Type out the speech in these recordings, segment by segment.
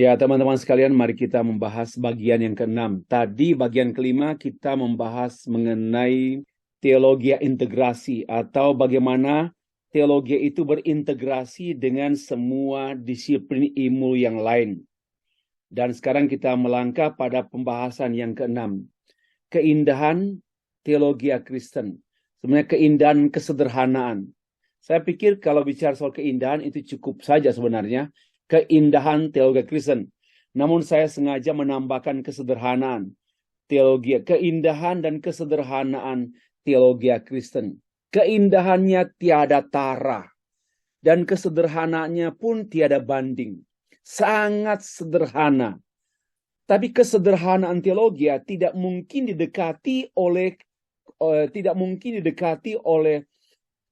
Ya, teman-teman sekalian, mari kita membahas bagian yang keenam. Tadi bagian kelima kita membahas mengenai teologi integrasi atau bagaimana teologi itu berintegrasi dengan semua disiplin ilmu yang lain. Dan sekarang kita melangkah pada pembahasan yang keenam. Keindahan teologi Kristen. Sebenarnya keindahan kesederhanaan. Saya pikir kalau bicara soal keindahan itu cukup saja sebenarnya. Keindahan teologi Kristen. Namun saya sengaja menambahkan kesederhanaan teologi, keindahan dan kesederhanaan teologi Kristen. Keindahannya tiada tara dan kesederhanaannya pun tiada banding. Sangat sederhana. Tapi kesederhanaan teologi tidak mungkin didekati oleh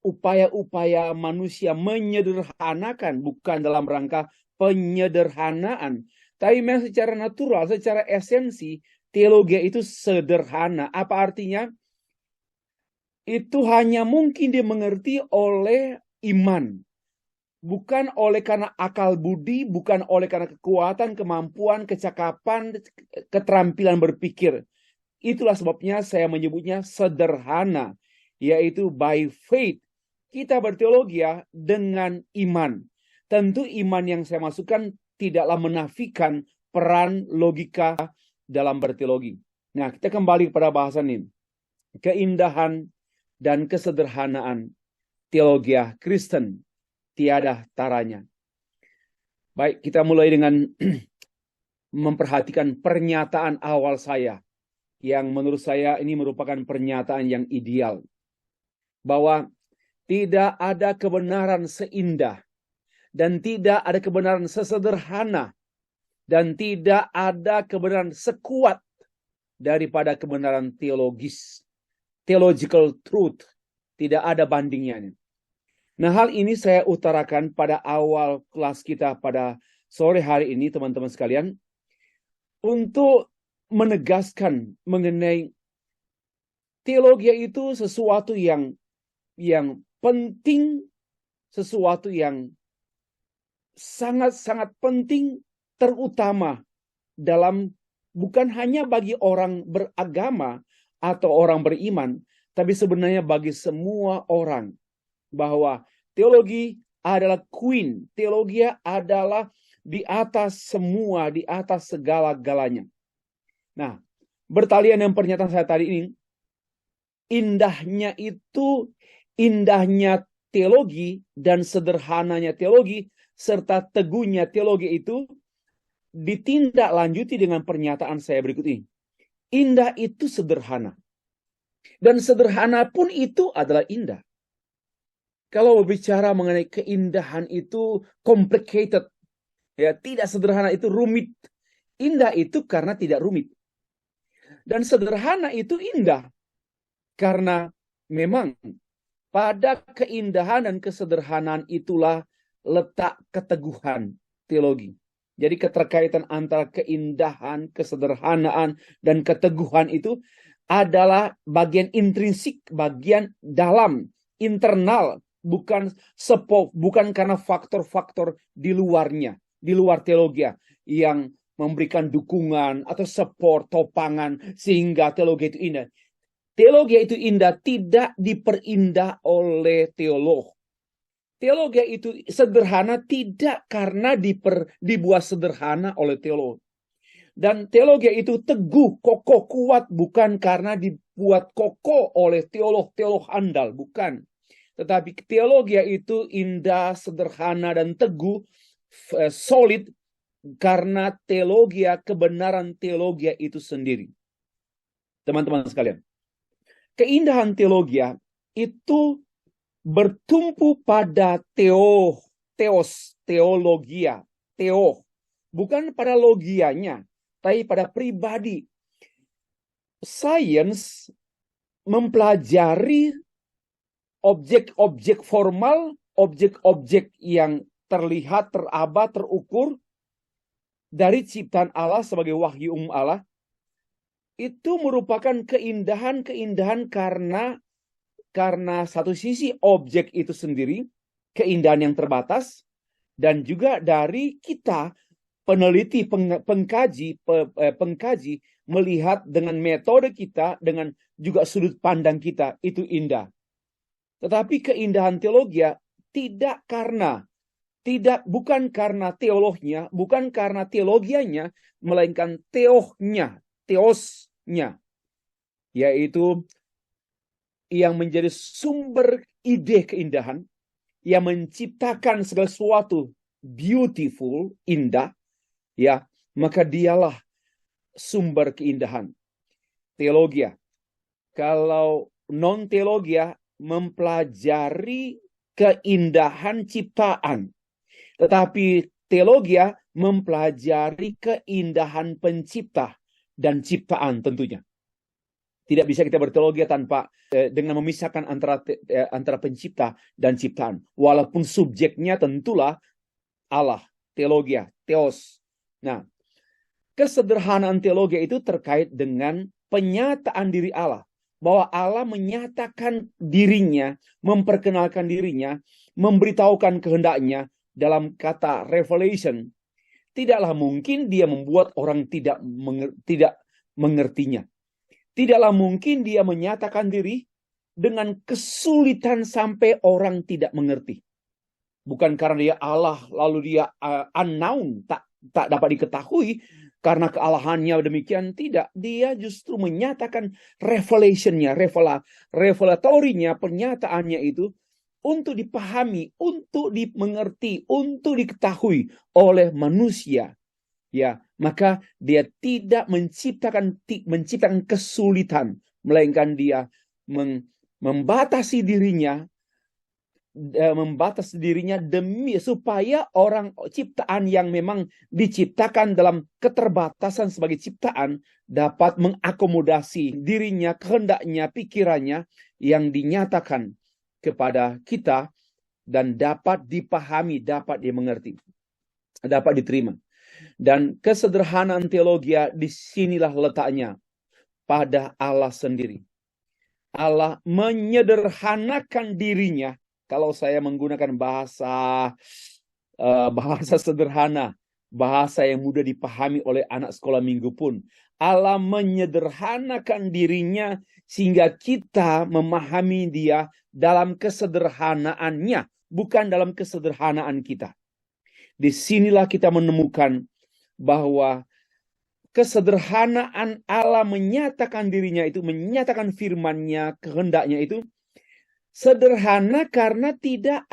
upaya-upaya manusia menyederhanakan, bukan dalam rangka penyederhanaan, tapi memang secara natural, secara esensi, teologi itu sederhana. Apa artinya? Itu hanya mungkin dimengerti oleh iman. Bukan oleh karena akal budi, bukan oleh karena kekuatan, kemampuan, kecakapan, keterampilan berpikir. Itulah sebabnya saya menyebutnya sederhana, yaitu by faith. Kita berteologi dengan iman. Tentu iman yang saya masukkan tidaklah menafikan peran logika dalam berteologi. Nah, kita kembali pada bahasan ini. Keindahan dan kesederhanaan teologi Kristen tiada taranya. Baik, kita mulai dengan memperhatikan pernyataan awal saya, yang menurut saya ini merupakan pernyataan yang ideal. Bahwa tidak ada kebenaran seindah, dan tidak ada kebenaran sesederhana, dan tidak ada kebenaran sekuat daripada kebenaran teologis. Theological truth. Tidak ada bandingnya. Nah, hal ini saya utarakan pada awal kelas kita pada sore hari ini, teman-teman sekalian, untuk menegaskan mengenai teologi itu sesuatu yang penting, sesuatu yang sangat-sangat penting, terutama dalam bukan hanya bagi orang beragama atau orang beriman, tapi sebenarnya bagi semua orang. Bahwa teologi adalah queen, teologi adalah di atas semua, di atas segala-galanya. Nah, bertalian dengan pernyataan saya tadi ini, indahnya teologi dan sederhananya teologi serta teguhnya teologi itu ditindaklanjuti dengan pernyataan saya berikut ini. Indah itu sederhana. Dan sederhana pun itu adalah indah. Kalau berbicara mengenai keindahan itu complicated, ya, tidak sederhana itu rumit. Indah itu karena tidak rumit. Dan sederhana itu indah karena memang pada keindahan dan kesederhanaan itulah letak keteguhan teologi. Jadi keterkaitan antara keindahan, kesederhanaan, dan keteguhan itu adalah bagian intrinsik, bagian dalam, internal, bukan karena faktor-faktor di luarnya, di luar teologi yang memberikan dukungan atau support, topangan sehingga teologi itu indah. Teologi itu indah tidak diperindah oleh teolog. Teologi itu sederhana tidak karena dibuat sederhana oleh teolog. Dan teologi itu teguh, kokoh, kuat bukan karena dibuat kokoh oleh teolog-teolog handal, bukan. Tetapi teologi itu indah, sederhana, dan teguh, solid, karena teologi, kebenaran teologi itu sendiri. Teman-teman sekalian, keindahan teologi itu bertumpu pada teologia, bukan pada logianya, tapi pada pribadi. Sains mempelajari objek-objek formal, objek-objek yang terlihat, teraba, terukur dari ciptaan Allah sebagai wahyu Allah. Itu merupakan keindahan karena satu sisi objek itu sendiri, keindahan yang terbatas, dan juga dari kita, peneliti, pengkaji melihat dengan metode kita, dengan juga sudut pandang kita, itu indah. Tetapi keindahan teologi bukan karena teolognya, bukan karena teologianya, melainkan teosnya, yaitu yang menjadi sumber ide keindahan, yang menciptakan segala sesuatu beautiful, indah, ya, maka dialah sumber keindahan. Teologia. Kalau non-teologia mempelajari keindahan ciptaan, tetapi teologia mempelajari keindahan pencipta dan ciptaan tentunya. Tidak bisa kita berteologi tanpa dengan memisahkan antara pencipta dan ciptaan. Walaupun subjeknya tentulah Allah, teologia, theos. Nah, kesederhanaan teologi itu terkait dengan penyataan diri Allah. Bahwa Allah menyatakan dirinya, memperkenalkan dirinya, memberitahukan kehendaknya dalam kata revelation. Tidaklah mungkin dia membuat orang tidak mengertinya. Tidaklah mungkin dia menyatakan diri dengan kesulitan sampai orang tidak mengerti. Bukan karena dia Allah, lalu dia unknown, tak dapat diketahui karena kealahannya demikian. Tidak, dia justru menyatakan revelationnya, revelatorinya, pernyataannya itu untuk dipahami, untuk dimengerti, untuk diketahui oleh manusia. Ya, maka dia tidak menciptakan kesulitan, melainkan dia membatasi dirinya demi supaya orang ciptaan yang memang diciptakan dalam keterbatasan sebagai ciptaan dapat mengakomodasi dirinya, kehendaknya, pikirannya yang dinyatakan kepada kita dan dapat dipahami, dapat dimengerti, dapat diterima. Dan kesederhanaan teologi disinilah letaknya pada Allah sendiri. Allah menyederhanakan dirinya. Kalau saya menggunakan bahasa sederhana, bahasa yang mudah dipahami oleh anak sekolah minggu pun, Allah menyederhanakan dirinya sehingga kita memahami dia dalam kesederhanaannya, bukan dalam kesederhanaan kita. Disinilah kita menemukan bahwa kesederhanaan Allah menyatakan dirinya itu, menyatakan firman-Nya, kehendaknya itu sederhana karena tidak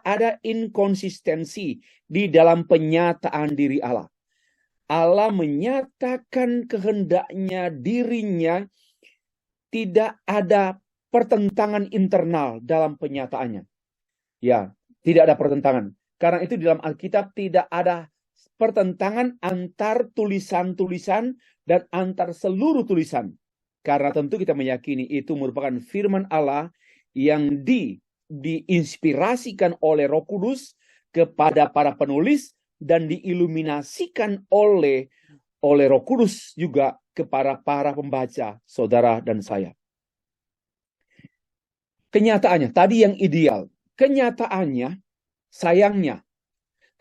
ada inkonsistensi di dalam penyataan diri Allah. Allah menyatakan kehendaknya, dirinya, tidak ada pertentangan internal dalam penyataannya. Ya, tidak ada pertentangan. Karena itu di dalam Alkitab tidak ada pertentangan antar tulisan-tulisan dan antar seluruh tulisan. Karena tentu kita meyakini itu merupakan firman Allah yang diinspirasikan oleh Roh Kudus kepada para penulis dan diiluminasikan oleh Roh Kudus juga kepada para pembaca, saudara dan saya. Kenyataannya, tadi yang ideal. Kenyataannya, sayangnya,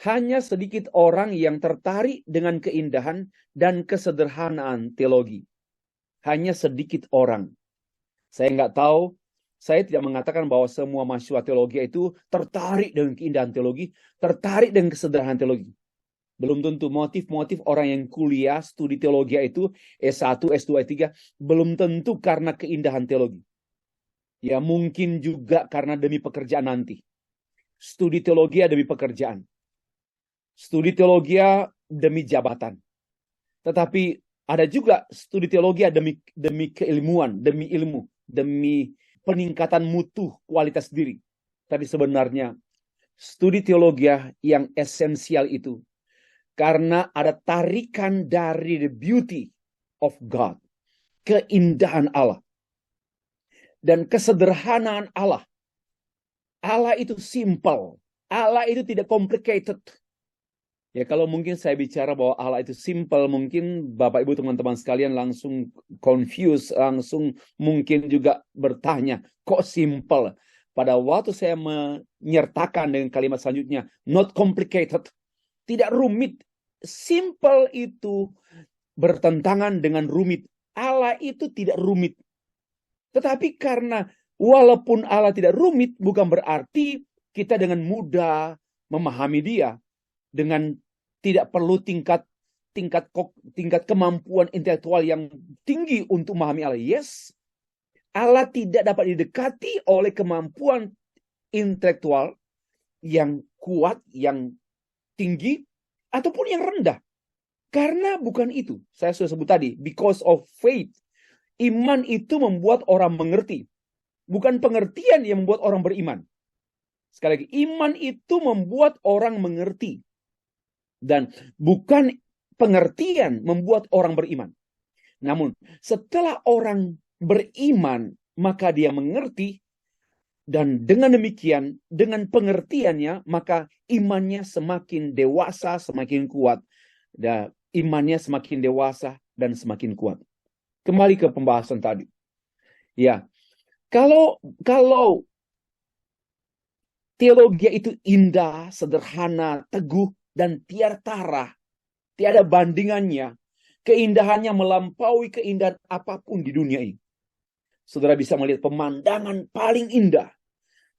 hanya sedikit orang yang tertarik dengan keindahan dan kesederhanaan teologi. Hanya sedikit orang. Saya nggak tahu, saya tidak mengatakan bahwa semua mahasiswa teologi itu tertarik dengan keindahan teologi, tertarik dengan kesederhanaan teologi. Belum tentu. Motif-motif orang yang kuliah, studi teologi itu, S1, S2, S3, belum tentu karena keindahan teologi. Ya mungkin juga karena demi pekerjaan nanti. Studi teologi demi pekerjaan. Studi teologi demi jabatan. Tetapi ada juga studi teologi demi keilmuan, demi ilmu, demi peningkatan mutu kualitas diri. Tapi sebenarnya studi teologi yang esensial itu karena ada tarikan dari the beauty of God, keindahan Allah dan kesederhanaan Allah. Allah itu simple, Allah itu tidak complicated. Ya kalau mungkin saya bicara bahwa Allah itu simple, mungkin Bapak Ibu teman-teman sekalian langsung confused, langsung mungkin juga bertanya, kok simple? Pada waktu saya menyertakan dengan kalimat selanjutnya, not complicated. tidak rumit. Simple itu bertentangan dengan rumit. Allah itu tidak rumit. Tetapi karena walaupun Allah tidak rumit, bukan berarti kita dengan mudah memahami Dia, dengan tidak perlu tingkat kemampuan intelektual yang tinggi untuk memahami Allah. Yes, Allah tidak dapat didekati oleh kemampuan intelektual yang kuat, yang tinggi, ataupun yang rendah. Karena bukan itu. Saya sudah sebut tadi, because of faith. Iman itu membuat orang mengerti. Bukan pengertian yang membuat orang beriman. Sekali lagi, iman itu membuat orang mengerti. Dan bukan pengertian membuat orang beriman. Namun, setelah orang beriman, maka dia mengerti. Dan dengan demikian, dengan pengertiannya, maka imannya semakin dewasa, semakin kuat. Dan imannya semakin dewasa dan semakin kuat. Kembali ke pembahasan tadi. Ya, kalau teologi itu indah, sederhana, teguh, dan tiada bandingannya. Keindahannya melampaui keindahan apapun di dunia ini. Saudara bisa melihat pemandangan paling indah.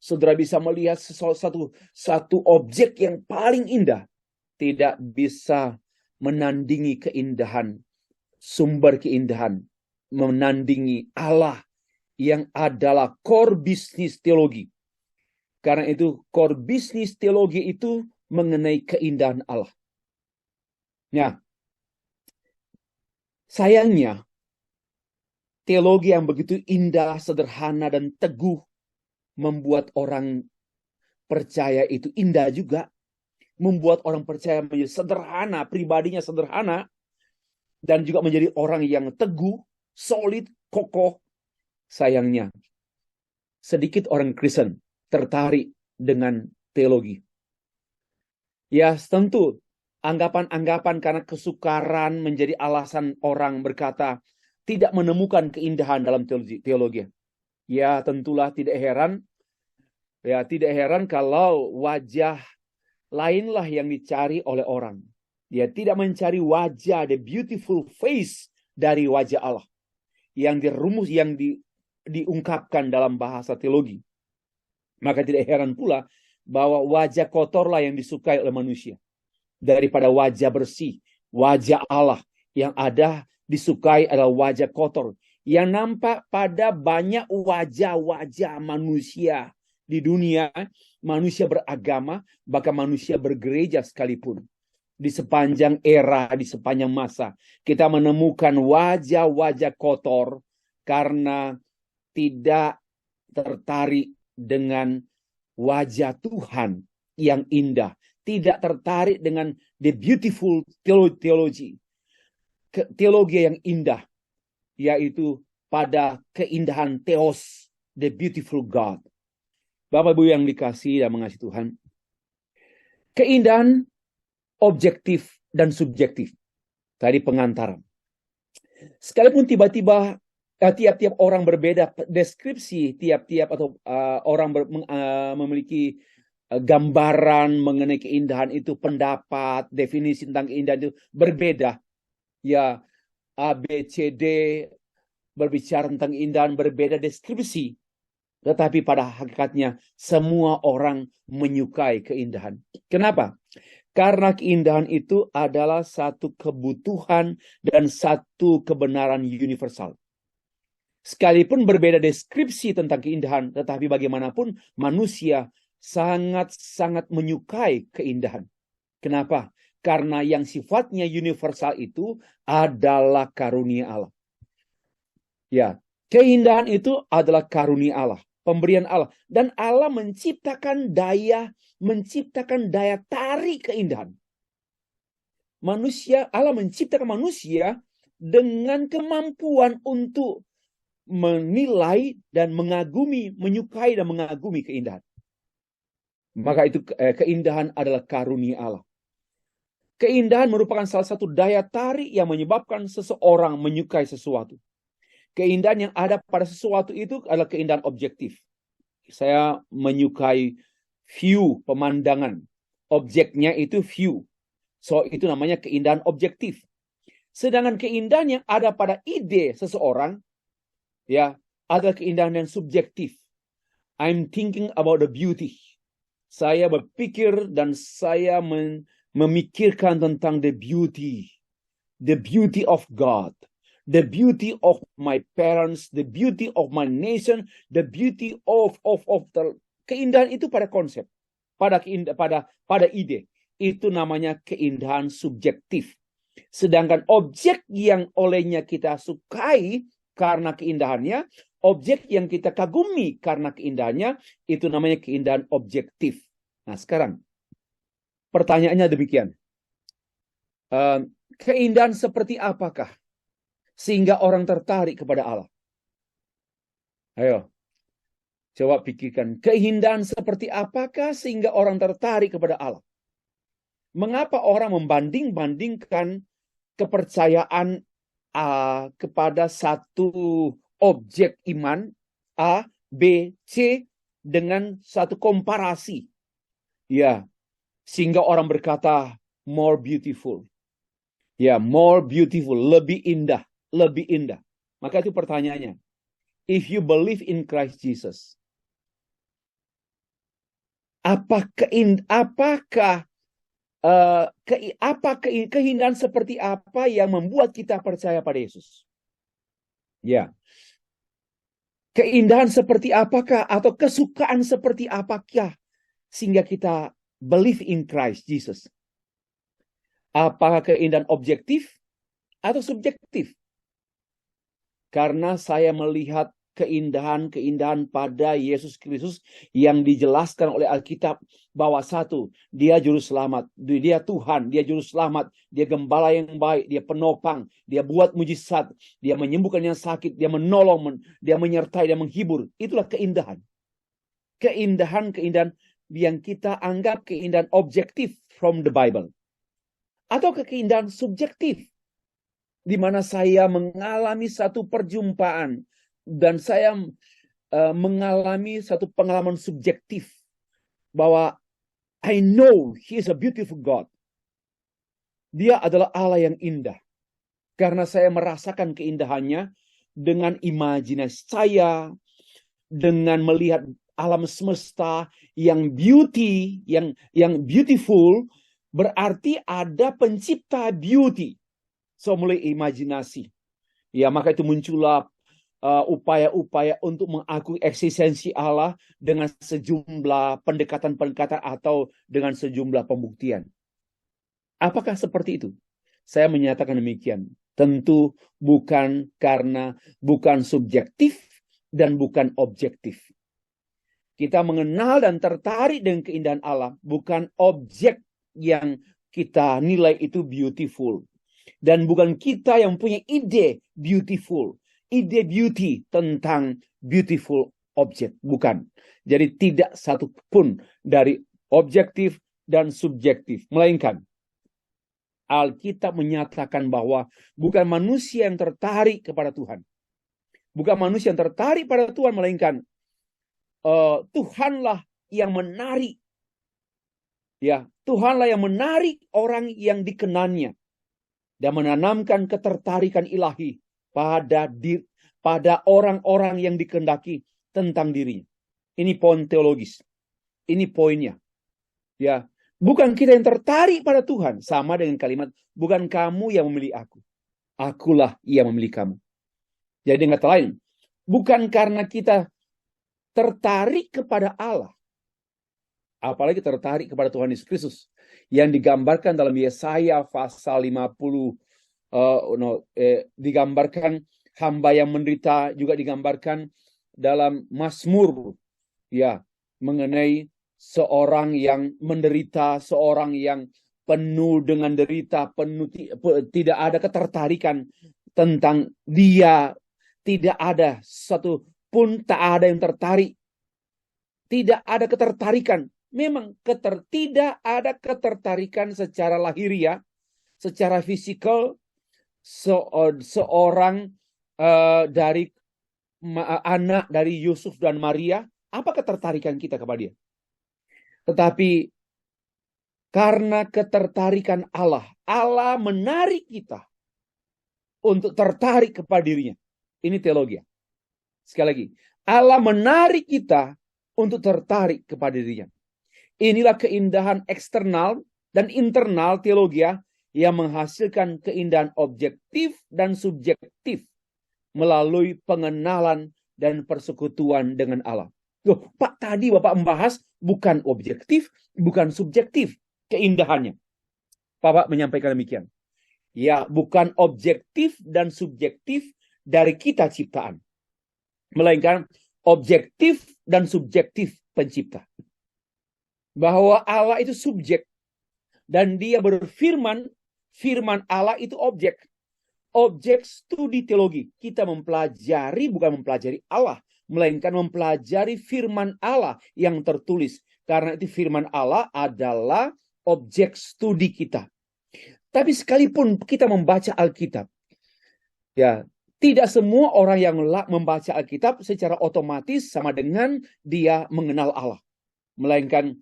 Saudara bisa melihat satu objek yang paling indah. Tidak bisa menandingi keindahan, sumber keindahan, menandingi Allah yang adalah core bisnis teologi. Karena itu core bisnis teologi itu mengenai keindahan Allah. Nah, sayangnya teologi yang begitu indah, sederhana, dan teguh membuat orang percaya itu indah juga. Membuat orang percaya menjadi sederhana, pribadinya sederhana, dan juga menjadi orang yang teguh, solid, kokoh. Sayangnya, sedikit orang Kristen tertarik dengan teologi. Ya, tentu anggapan-anggapan karena kesukaran menjadi alasan orang berkata tidak menemukan keindahan dalam teologi. Ya, tentulah tidak heran. Ya, tidak heran kalau wajah lainlah yang dicari oleh orang. Dia tidak mencari wajah, the beautiful face dari wajah Allah. Yang diungkapkan dalam bahasa teologi. Maka tidak heran pula bahwa wajah kotorlah yang disukai oleh manusia. Daripada wajah bersih, wajah Allah yang ada disukai adalah wajah kotor. Yang nampak pada banyak wajah-wajah manusia di dunia, manusia beragama, bahkan manusia bergereja sekalipun. Di sepanjang era, di sepanjang masa, kita menemukan wajah-wajah kotor karena tidak tertarik dengan wajah Tuhan yang indah. Tidak tertarik dengan the beautiful theology. Teologi yang indah, yaitu pada keindahan Theos, the beautiful God. Bapak Ibu yang dikasihi dan mengasihi Tuhan, keindahan objektif dan subjektif. Tadi pengantaran. Sekalipun tiba-tiba tiap-tiap orang berbeda deskripsi, tiap-tiap atau orang memiliki gambaran mengenai keindahan itu, pendapat, definisi tentang keindahan itu berbeda. Ya, A, B, C, D berbicara tentang keindahan, berbeda deskripsi. Tetapi pada hakikatnya semua orang menyukai keindahan. Kenapa? Karena keindahan itu adalah satu kebutuhan dan satu kebenaran universal. Sekalipun berbeda deskripsi tentang keindahan, tetapi bagaimanapun manusia sangat-sangat menyukai keindahan. Kenapa? Karena yang sifatnya universal itu adalah karunia Allah. Ya, keindahan itu adalah karunia Allah. Pemberian Allah. Dan Allah menciptakan daya tarik keindahan. Allah menciptakan manusia dengan kemampuan untuk menilai dan mengagumi, menyukai dan mengagumi keindahan. Maka itu keindahan adalah karunia Allah. Keindahan merupakan salah satu daya tarik yang menyebabkan seseorang menyukai sesuatu. Keindahan yang ada pada sesuatu itu adalah keindahan objektif. Saya menyukai view, pemandangan. Objeknya itu view. So itu namanya keindahan objektif. Sedangkan keindahan yang ada pada ide seseorang, ya, adalah keindahan yang subjektif. I'm thinking about the beauty. Saya berpikir dan saya memikirkan tentang the beauty of God, the beauty of my parents, the beauty of my nation, the beauty of the keindahan itu pada konsep, pada ide. Itu namanya keindahan subjektif. Sedangkan objek yang olehnya kita sukai karena keindahannya, objek yang kita kagumi karena keindahannya, itu namanya keindahan objektif. Nah sekarang, pertanyaannya demikian. Keindahan seperti apakah sehingga orang tertarik kepada Allah? Ayo, coba pikirkan. Keindahan seperti apakah sehingga orang tertarik kepada Allah? Mengapa orang membanding-bandingkan kepercayaan kepada satu objek iman A, B, C dengan satu komparasi? Ya, sehingga orang berkata more beautiful. Ya, more beautiful, lebih indah, lebih indah. Maka itu pertanyaannya. If you believe in Christ Jesus, keindahan seperti apa yang membuat kita percaya pada Yesus? Ya. Keindahan seperti apakah atau kesukaan seperti apakah sehingga kita believe in Christ Jesus? Apakah keindahan objektif atau subjektif? Karena saya melihat keindahan-keindahan pada Yesus Kristus yang dijelaskan oleh Alkitab bahwa satu, dia juru selamat, dia Tuhan, dia juru selamat, dia gembala yang baik, dia penopang, dia buat mujizat, dia menyembuhkan yang sakit, dia menolong, dia menyertai, dia menghibur. Itulah keindahan. Keindahan-keindahan yang kita anggap keindahan objektif from the Bible. Atau keindahan subjektif, di mana saya mengalami satu perjumpaan dan saya mengalami satu pengalaman subjektif bahwa I know He is a beautiful God. Dia adalah Allah yang indah. Karena saya merasakan keindahannya dengan imajinasi saya, dengan melihat alam semesta yang beauty, yang beautiful. Berarti ada pencipta beauty. So mulai imajinasi. Ya, maka itu muncullah upaya-upaya untuk mengakui eksistensi Allah dengan sejumlah pendekatan-pendekatan atau dengan sejumlah pembuktian. Apakah seperti itu? Saya menyatakan demikian. Tentu bukan subjektif dan bukan objektif. Kita mengenal dan tertarik dengan keindahan Allah, bukan objek yang kita nilai itu beautiful. Dan bukan kita yang punya ide beautiful. Ide beauty tentang beautiful object. Bukan. Jadi tidak satu pun dari objektif dan subjektif. Melainkan Alkitab menyatakan bahwa bukan manusia yang tertarik kepada Tuhan. Bukan manusia yang tertarik pada Tuhan. Melainkan Tuhanlah yang menarik. Ya, Tuhanlah yang menarik orang yang dikenannya dan menanamkan ketertarikan ilahi pada orang-orang yang dikehendaki tentang dirinya. Ini poin teologis. Ini poinnya. Ya, bukan kita yang tertarik pada Tuhan, sama dengan kalimat bukan kamu yang memilih aku. Akulah yang memilih kamu. Jadi dengan kata lain, bukan karena kita tertarik kepada Allah, apalagi tertarik kepada Tuhan Yesus Kristus yang digambarkan dalam Yesaya pasal 50, digambarkan hamba yang menderita, juga digambarkan dalam Mazmur, ya, mengenai seorang yang menderita, seorang yang penuh dengan derita, tidak ada ketertarikan tentang dia, tidak ada satu pun, tak ada yang tertarik, tidak ada ketertarikan. Memang tidak ada ketertarikan secara lahiriah, secara fisikal, seorang dari anak dari Yusuf dan Maria. Apa ketertarikan kita kepada dia? Tetapi Karena ketertarikan Allah. Allah menarik kita untuk tertarik kepada dirinya. Ini teologi. Sekali lagi. Allah menarik kita untuk tertarik kepada dirinya. Inilah keindahan eksternal dan internal teologi yang menghasilkan keindahan objektif dan subjektif melalui pengenalan dan persekutuan dengan Allah. Loh, Pak, tadi Bapak membahas bukan objektif, bukan subjektif keindahannya. Bapak menyampaikan demikian. Ya, bukan objektif dan subjektif dari kita ciptaan, melainkan objektif dan subjektif pencipta. Bahwa Allah itu subjek dan dia berfirman, firman Allah itu objek. Objek studi teologi. Kita mempelajari, bukan mempelajari Allah, melainkan mempelajari firman Allah yang tertulis. Karena itu firman Allah adalah objek studi kita. Tapi sekalipun kita membaca Alkitab, ya, tidak semua orang yang membaca Alkitab secara otomatis sama dengan dia mengenal Allah. Melainkan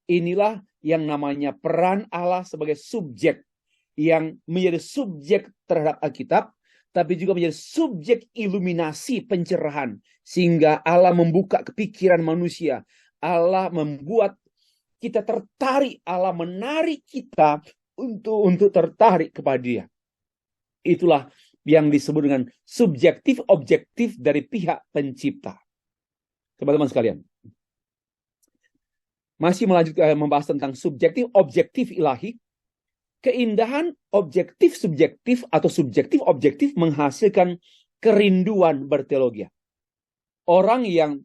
inilah yang namanya peran Allah sebagai subjek, yang menjadi subjek terhadap Alkitab, tapi juga menjadi subjek iluminasi pencerahan. Sehingga Allah membuka kepikiran manusia. Allah membuat kita tertarik, Allah menarik kita untuk tertarik kepada Dia. Itulah yang disebut dengan subjektif objektif dari pihak pencipta. Teman-teman sekalian, masih melanjutkan membahas tentang subjektif objektif ilahi. Keindahan objektif subjektif atau subjektif objektif menghasilkan kerinduan berteologi. Orang yang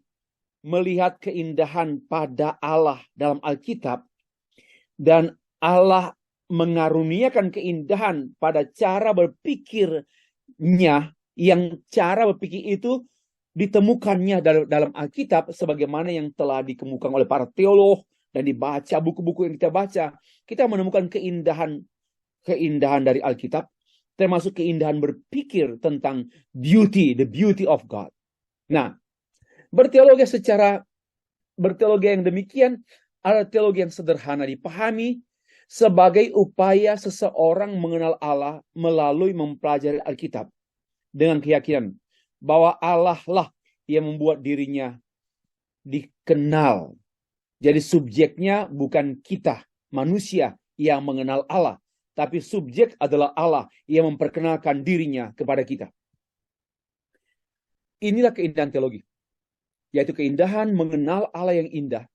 melihat keindahan pada Allah dalam Alkitab dan Allah mengaruniakan keindahan pada cara berpikirnya, yang cara berpikir itu ditemukannya dalam Alkitab sebagaimana yang telah dikemukakan oleh para teolog dan dibaca buku-buku yang kita baca, kita menemukan keindahan dari Alkitab, termasuk keindahan berpikir tentang beauty, the beauty of God. Nah, berteologi yang demikian adalah teologi yang sederhana dipahami sebagai upaya seseorang mengenal Allah melalui mempelajari Alkitab dengan keyakinan bahwa Allah lah yang membuat dirinya dikenal. Jadi subjeknya bukan kita, manusia yang mengenal Allah, tapi subjek adalah Allah yang memperkenalkan dirinya kepada kita. Inilah keindahan teologi, yaitu keindahan mengenal Allah yang indah,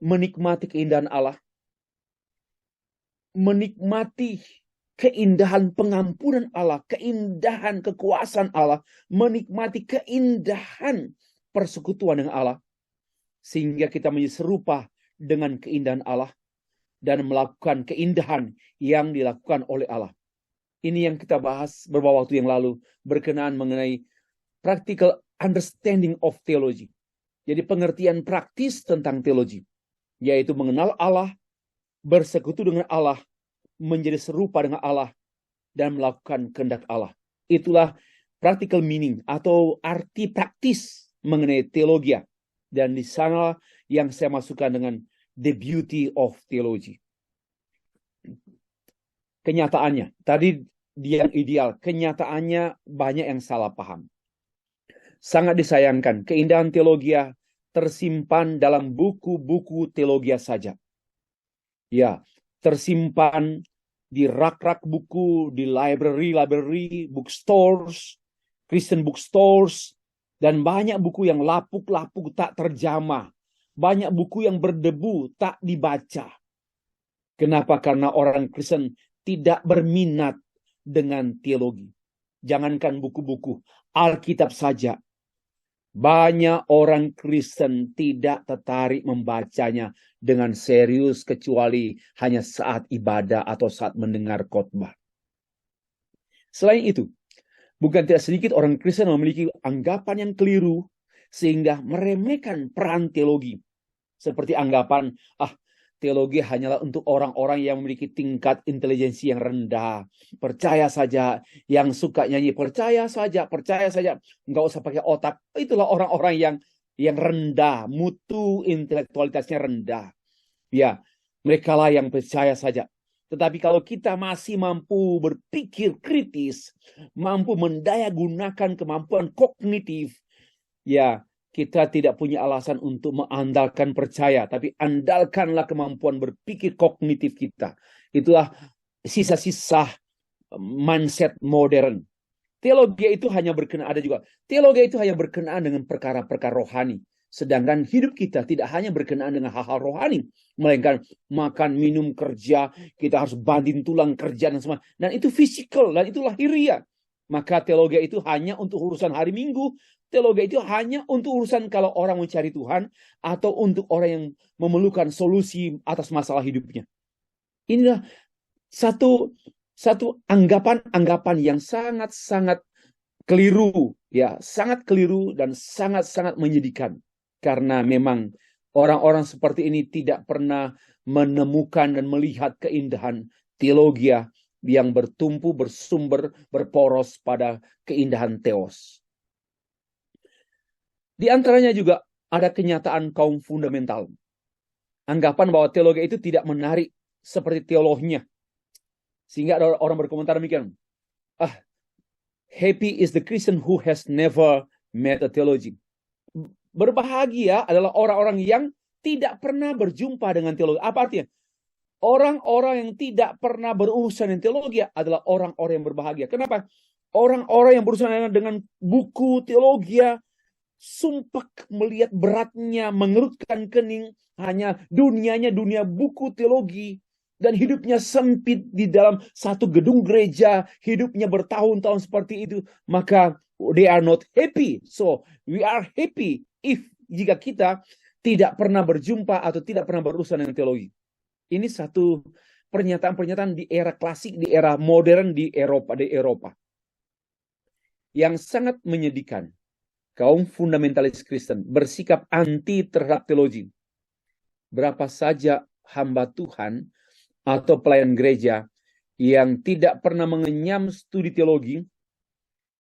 menikmati keindahan Allah, menikmati keindahan pengampunan Allah, keindahan kekuasaan Allah, menikmati keindahan persekutuan dengan Allah, sehingga kita menjadi serupa dengan keindahan Allah dan melakukan keindahan yang dilakukan oleh Allah. Ini yang kita bahas beberapa waktu yang lalu berkenaan mengenai practical understanding of theology. Jadi pengertian praktis tentang teologi, yaitu mengenal Allah, bersekutu dengan Allah, menjadi serupa dengan Allah, dan melakukan kehendak Allah. Itulah practical meaning atau arti praktis mengenai teologi. Dan di sana yang saya masukkan dengan the beauty of theology. Kenyataannya, tadi dia yang ideal, kenyataannya banyak yang salah paham. Sangat disayangkan, keindahan teologi tersimpan dalam buku-buku teologi saja. Ya, tersimpan di rak-rak buku, di library, bookstores, Christian bookstores, dan banyak buku yang lapuk-lapuk tak terjamah. Banyak buku yang berdebu tak dibaca. Kenapa? Karena orang Kristen tidak berminat dengan teologi. Jangankan buku-buku, Alkitab saja. Banyak orang Kristen tidak tertarik membacanya dengan serius kecuali hanya saat ibadah atau saat mendengar khotbah. Selain itu, bukan tidak sedikit orang Kristen memiliki anggapan yang keliru sehingga meremehkan peran teologi. Seperti anggapan, teologi hanyalah untuk orang-orang yang memiliki tingkat intelijensi yang rendah. Percaya saja, yang suka nyanyi percaya saja, nggak usah pakai otak. Itulah orang-orang yang rendah, mutu intelektualitasnya rendah. Ya, Merekalah yang percaya saja. Tetapi kalau kita masih mampu berpikir kritis, mampu mendayagunakan kemampuan kognitif, ya kita tidak punya alasan untuk mengandalkan percaya, tapi andalkanlah kemampuan berpikir kognitif kita. Itulah sisa-sisa mindset modern. Teologi itu hanya berkenaan, ada juga teologi itu hanya berkenaan dengan perkara-perkara rohani. Sedangkan hidup kita tidak hanya berkenaan dengan hal-hal rohani, melainkan makan, minum, kerja, kita harus banding tulang kerja dan semua. Dan itu fisikal dan itu lahiriah. Maka teologi itu hanya untuk urusan hari Minggu. Teologi itu hanya untuk urusan kalau orang mencari Tuhan atau untuk orang yang memerlukan solusi atas masalah hidupnya. Inilah satu anggapan-anggapan yang sangat-sangat keliru, ya, sangat keliru dan sangat-sangat menyedihkan. Karena memang orang-orang seperti ini tidak pernah menemukan dan melihat keindahan teologi yang bertumpu, bersumber, berporos pada keindahan teos. Di antaranya juga ada kenyataan kaum fundamental. Anggapan bahwa teologi itu tidak menarik seperti teologinya. Sehingga ada orang berkomentar demikian. Happy is the Christian who has never met a theologian. Berbahagia adalah orang-orang yang tidak pernah berjumpa dengan teologi. Apa artinya? Orang-orang yang tidak pernah berurusan dengan teologi adalah orang-orang yang berbahagia. Kenapa? Orang-orang yang berurusan dengan buku teologi sumpah melihat beratnya, mengerutkan kening, hanya dunianya dunia buku teologi, dan hidupnya sempit di dalam satu gedung gereja, hidupnya bertahun-tahun seperti itu, maka they are not happy. So we are happy jika kita tidak pernah berjumpa atau tidak pernah berurusan dengan teologi. Ini satu pernyataan-pernyataan di era klasik, di era modern di Eropa. Yang sangat menyedihkan. Kaum fundamentalis Kristen bersikap anti terhadap teologi. Berapa saja hamba Tuhan atau pelayan gereja yang tidak pernah mengenyam studi teologi,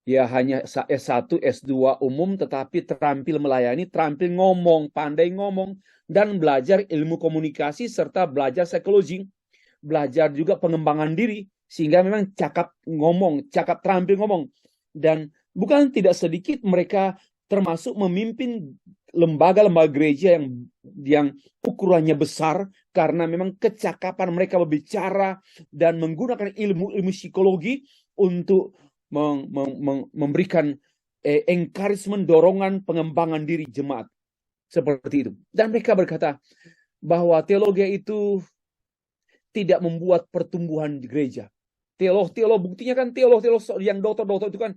ya hanya S1, S2 umum, tetapi terampil melayani, terampil ngomong, pandai ngomong, dan belajar ilmu komunikasi, serta belajar psikologi, belajar juga pengembangan diri, sehingga memang cakap terampil ngomong. Dan bukan tidak sedikit mereka termasuk memimpin lembaga-lembaga gereja yang ukurannya besar, karena memang kecakapan mereka berbicara dan menggunakan ilmu psikologi untuk memberikan encouragement, dorongan, pengembangan diri jemaat. Seperti itu. Dan mereka berkata bahwa teologi itu tidak membuat pertumbuhan di gereja. Teolog buktinya kan teolog yang dokter itu kan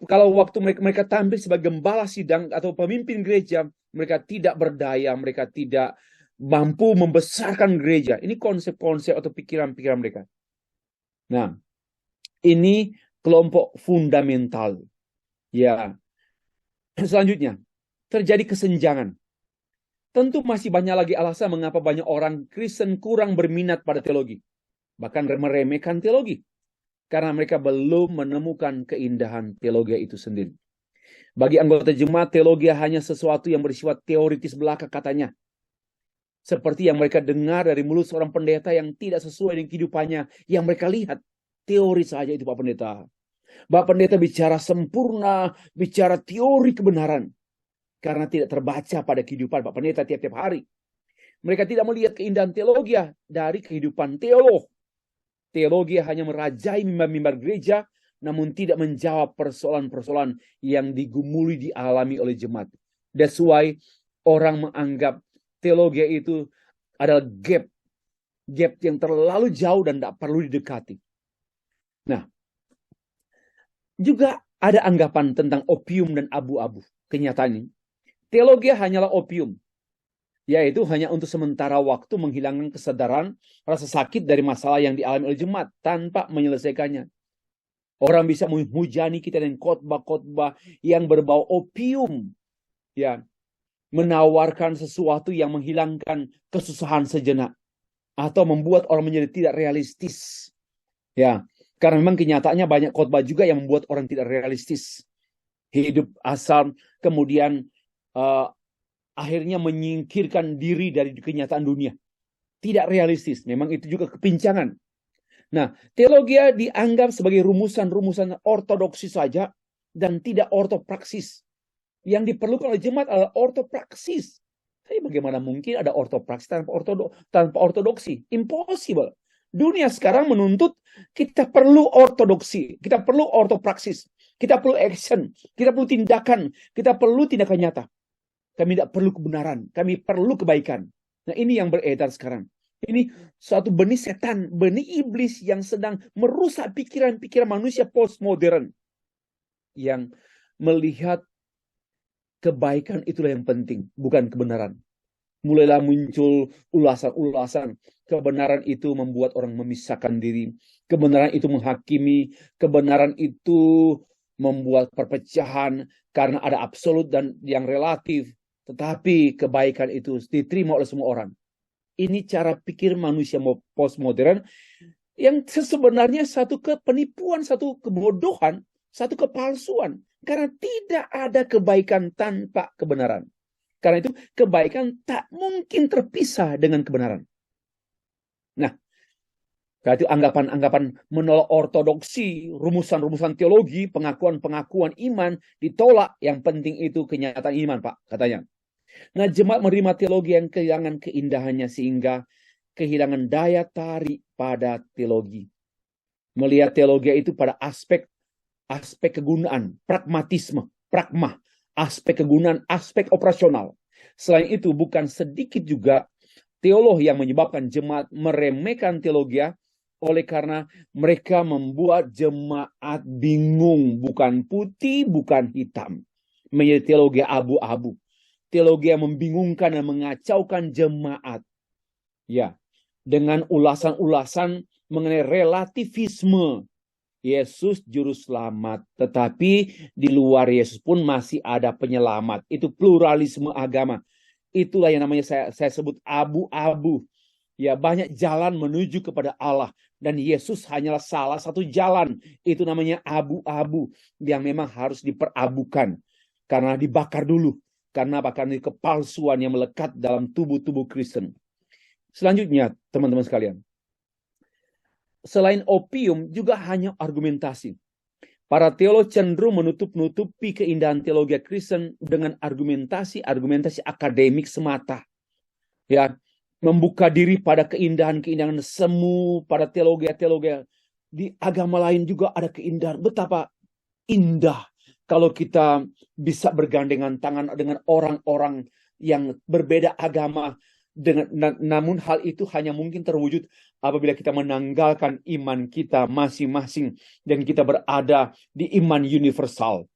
kalau waktu mereka tampil sebagai gembala sidang atau pemimpin gereja, mereka tidak berdaya, mereka tidak mampu membesarkan gereja. Ini konsep-konsep atau pikiran-pikiran mereka. Nah, ini kelompok fundamental. Ya. Selanjutnya, terjadi kesenjangan. Tentu masih banyak lagi alasan mengapa banyak orang Kristen kurang berminat pada teologi. Bahkan meremehkan teologi. Karena mereka belum menemukan keindahan teologi itu sendiri. Bagi anggota jemaat, teologi hanya sesuatu yang bersifat teoritis belaka katanya. Seperti yang mereka dengar dari mulut seorang pendeta yang tidak sesuai dengan kehidupannya. Yang mereka lihat, teori saja itu Pak Pendeta. Pak Pendeta bicara sempurna, bicara teori kebenaran. Karena tidak terbaca pada kehidupan Pak Pendeta tiap-tiap hari. Mereka tidak melihat keindahan teologi dari kehidupan teolog. Teologi hanya merajai mimbar-mimbar gereja, namun tidak menjawab persoalan-persoalan yang digumuli dialami oleh jemaat. That's why orang menganggap teologi itu adalah gap yang terlalu jauh dan tidak perlu didekati. Nah, juga ada anggapan tentang opium dan abu-abu. Kenyataannya, teologi hanyalah opium, yaitu hanya untuk sementara waktu menghilangkan kesadaran, rasa sakit dari masalah yang dialami oleh jemaat tanpa menyelesaikannya. Orang bisa menghujani kita dengan khotbah-khotbah yang berbau opium, ya, menawarkan sesuatu yang menghilangkan kesusahan sejenak atau membuat orang menjadi tidak realistis. Ya, karena memang kenyataannya banyak khotbah juga yang membuat orang tidak realistis. Hidup asal, kemudian akhirnya menyingkirkan diri dari kenyataan dunia. tidak realistis. Memang itu juga kepincangan. Nah, teologia dianggap sebagai rumusan-rumusan ortodoksi saja dan tidak ortopraksis. Yang diperlukan oleh jemaat adalah ortopraksis. Tapi bagaimana mungkin ada ortopraksis tanpa ortodoksi? Impossible. Dunia sekarang menuntut kita perlu ortodoksi, kita perlu ortopraksis, kita perlu action, kita perlu tindakan, kita perlu tindakan nyata. Kami tidak perlu kebenaran, kami perlu kebaikan. Nah, ini yang beredar sekarang. Ini suatu benih setan, benih iblis yang sedang merusak pikiran-pikiran manusia postmodern. Yang melihat kebaikan itulah yang penting, bukan kebenaran. Mulailah muncul ulasan-ulasan. Kebenaran itu membuat orang memisahkan diri. Kebenaran itu menghakimi. Kebenaran itu membuat perpecahan karena ada absolut dan yang relatif. Tetapi kebaikan itu diterima oleh semua orang. Ini cara pikir manusia postmodern yang sebenarnya satu penipuan, satu kebodohan, satu kepalsuan. Karena tidak ada kebaikan tanpa kebenaran. Karena itu kebaikan tak mungkin terpisah dengan kebenaran. Nah, karena itu anggapan-anggapan menolak ortodoksi, rumusan-rumusan teologi, pengakuan-pengakuan iman ditolak. Yang penting itu kenyataan iman, Pak, katanya. Nah, jemaat menerima teologi yang kehilangan keindahannya sehingga kehilangan daya tarik pada teologi. Melihat teologi itu pada aspek kegunaan, pragmatisme, pragma, aspek kegunaan, aspek operasional. Selain itu, bukan sedikit juga teolog yang menyebabkan jemaat meremehkan teologi oleh karena mereka membuat jemaat bingung, bukan putih, bukan hitam. Menjadi teologi abu-abu. Teologi yang membingungkan dan mengacaukan jemaat. Ya, dengan ulasan-ulasan mengenai relativisme. Yesus juru selamat, tetapi di luar Yesus pun masih ada penyelamat. Itu pluralisme agama. Itulah yang namanya saya sebut abu-abu. Ya, banyak jalan menuju kepada Allah dan Yesus hanyalah salah satu jalan. Itu namanya abu-abu yang memang harus diperabukan karena dibakar dulu. Karena bahkan kepalsuan yang melekat dalam tubuh-tubuh Kristen. Selanjutnya, teman-teman sekalian. Selain opium juga hanya argumentasi. Para teolog cenderung menutup-nutupi keindahan teologi Kristen dengan argumentasi akademik semata. Ya, membuka diri pada keindahan-keindahan semu pada teologi. Di agama lain juga ada keindahan. Betapa indah kalau kita bisa bergandengan tangan dengan orang-orang yang berbeda agama. Namun hal itu hanya mungkin terwujud apabila kita menanggalkan iman kita masing-masing dan kita berada di iman universal.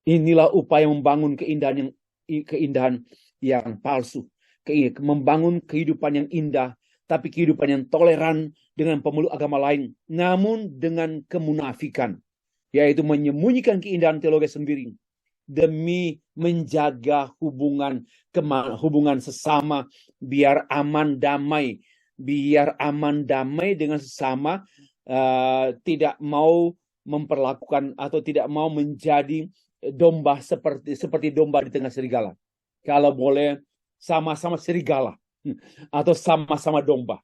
Inilah upaya membangun keindahan yang palsu, membangun kehidupan yang indah, tapi kehidupan yang toleran dengan pemeluk agama lain, namun dengan kemunafikan, yaitu menyembunyikan keindahan teologi sendiri demi menjaga hubungan sesama biar aman damai dengan sesama, tidak mau memperlakukan atau tidak mau menjadi domba seperti domba di tengah serigala. Kalau boleh sama-sama serigala atau sama-sama domba.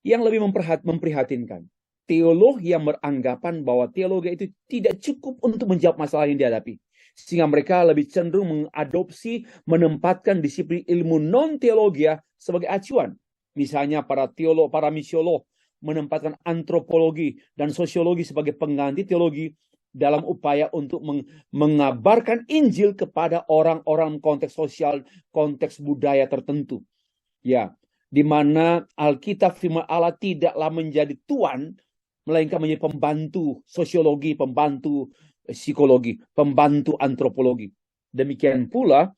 Yang lebih memprihatinkan, teolog yang beranggapan bahwa teologi itu tidak cukup untuk menjawab masalah yang dihadapi. Sehingga mereka lebih cenderung menempatkan disiplin ilmu non-teologi sebagai acuan. Misalnya para misiolog menempatkan antropologi dan sosiologi sebagai pengganti teologi dalam upaya untuk mengabarkan Injil kepada orang-orang konteks sosial, konteks budaya tertentu. Ya, di mana Alkitab firman Allah tidaklah menjadi tuan, melainkan menjadi pembantu sosiologi, pembantu psikologi, pembantu antropologi. Demikian pula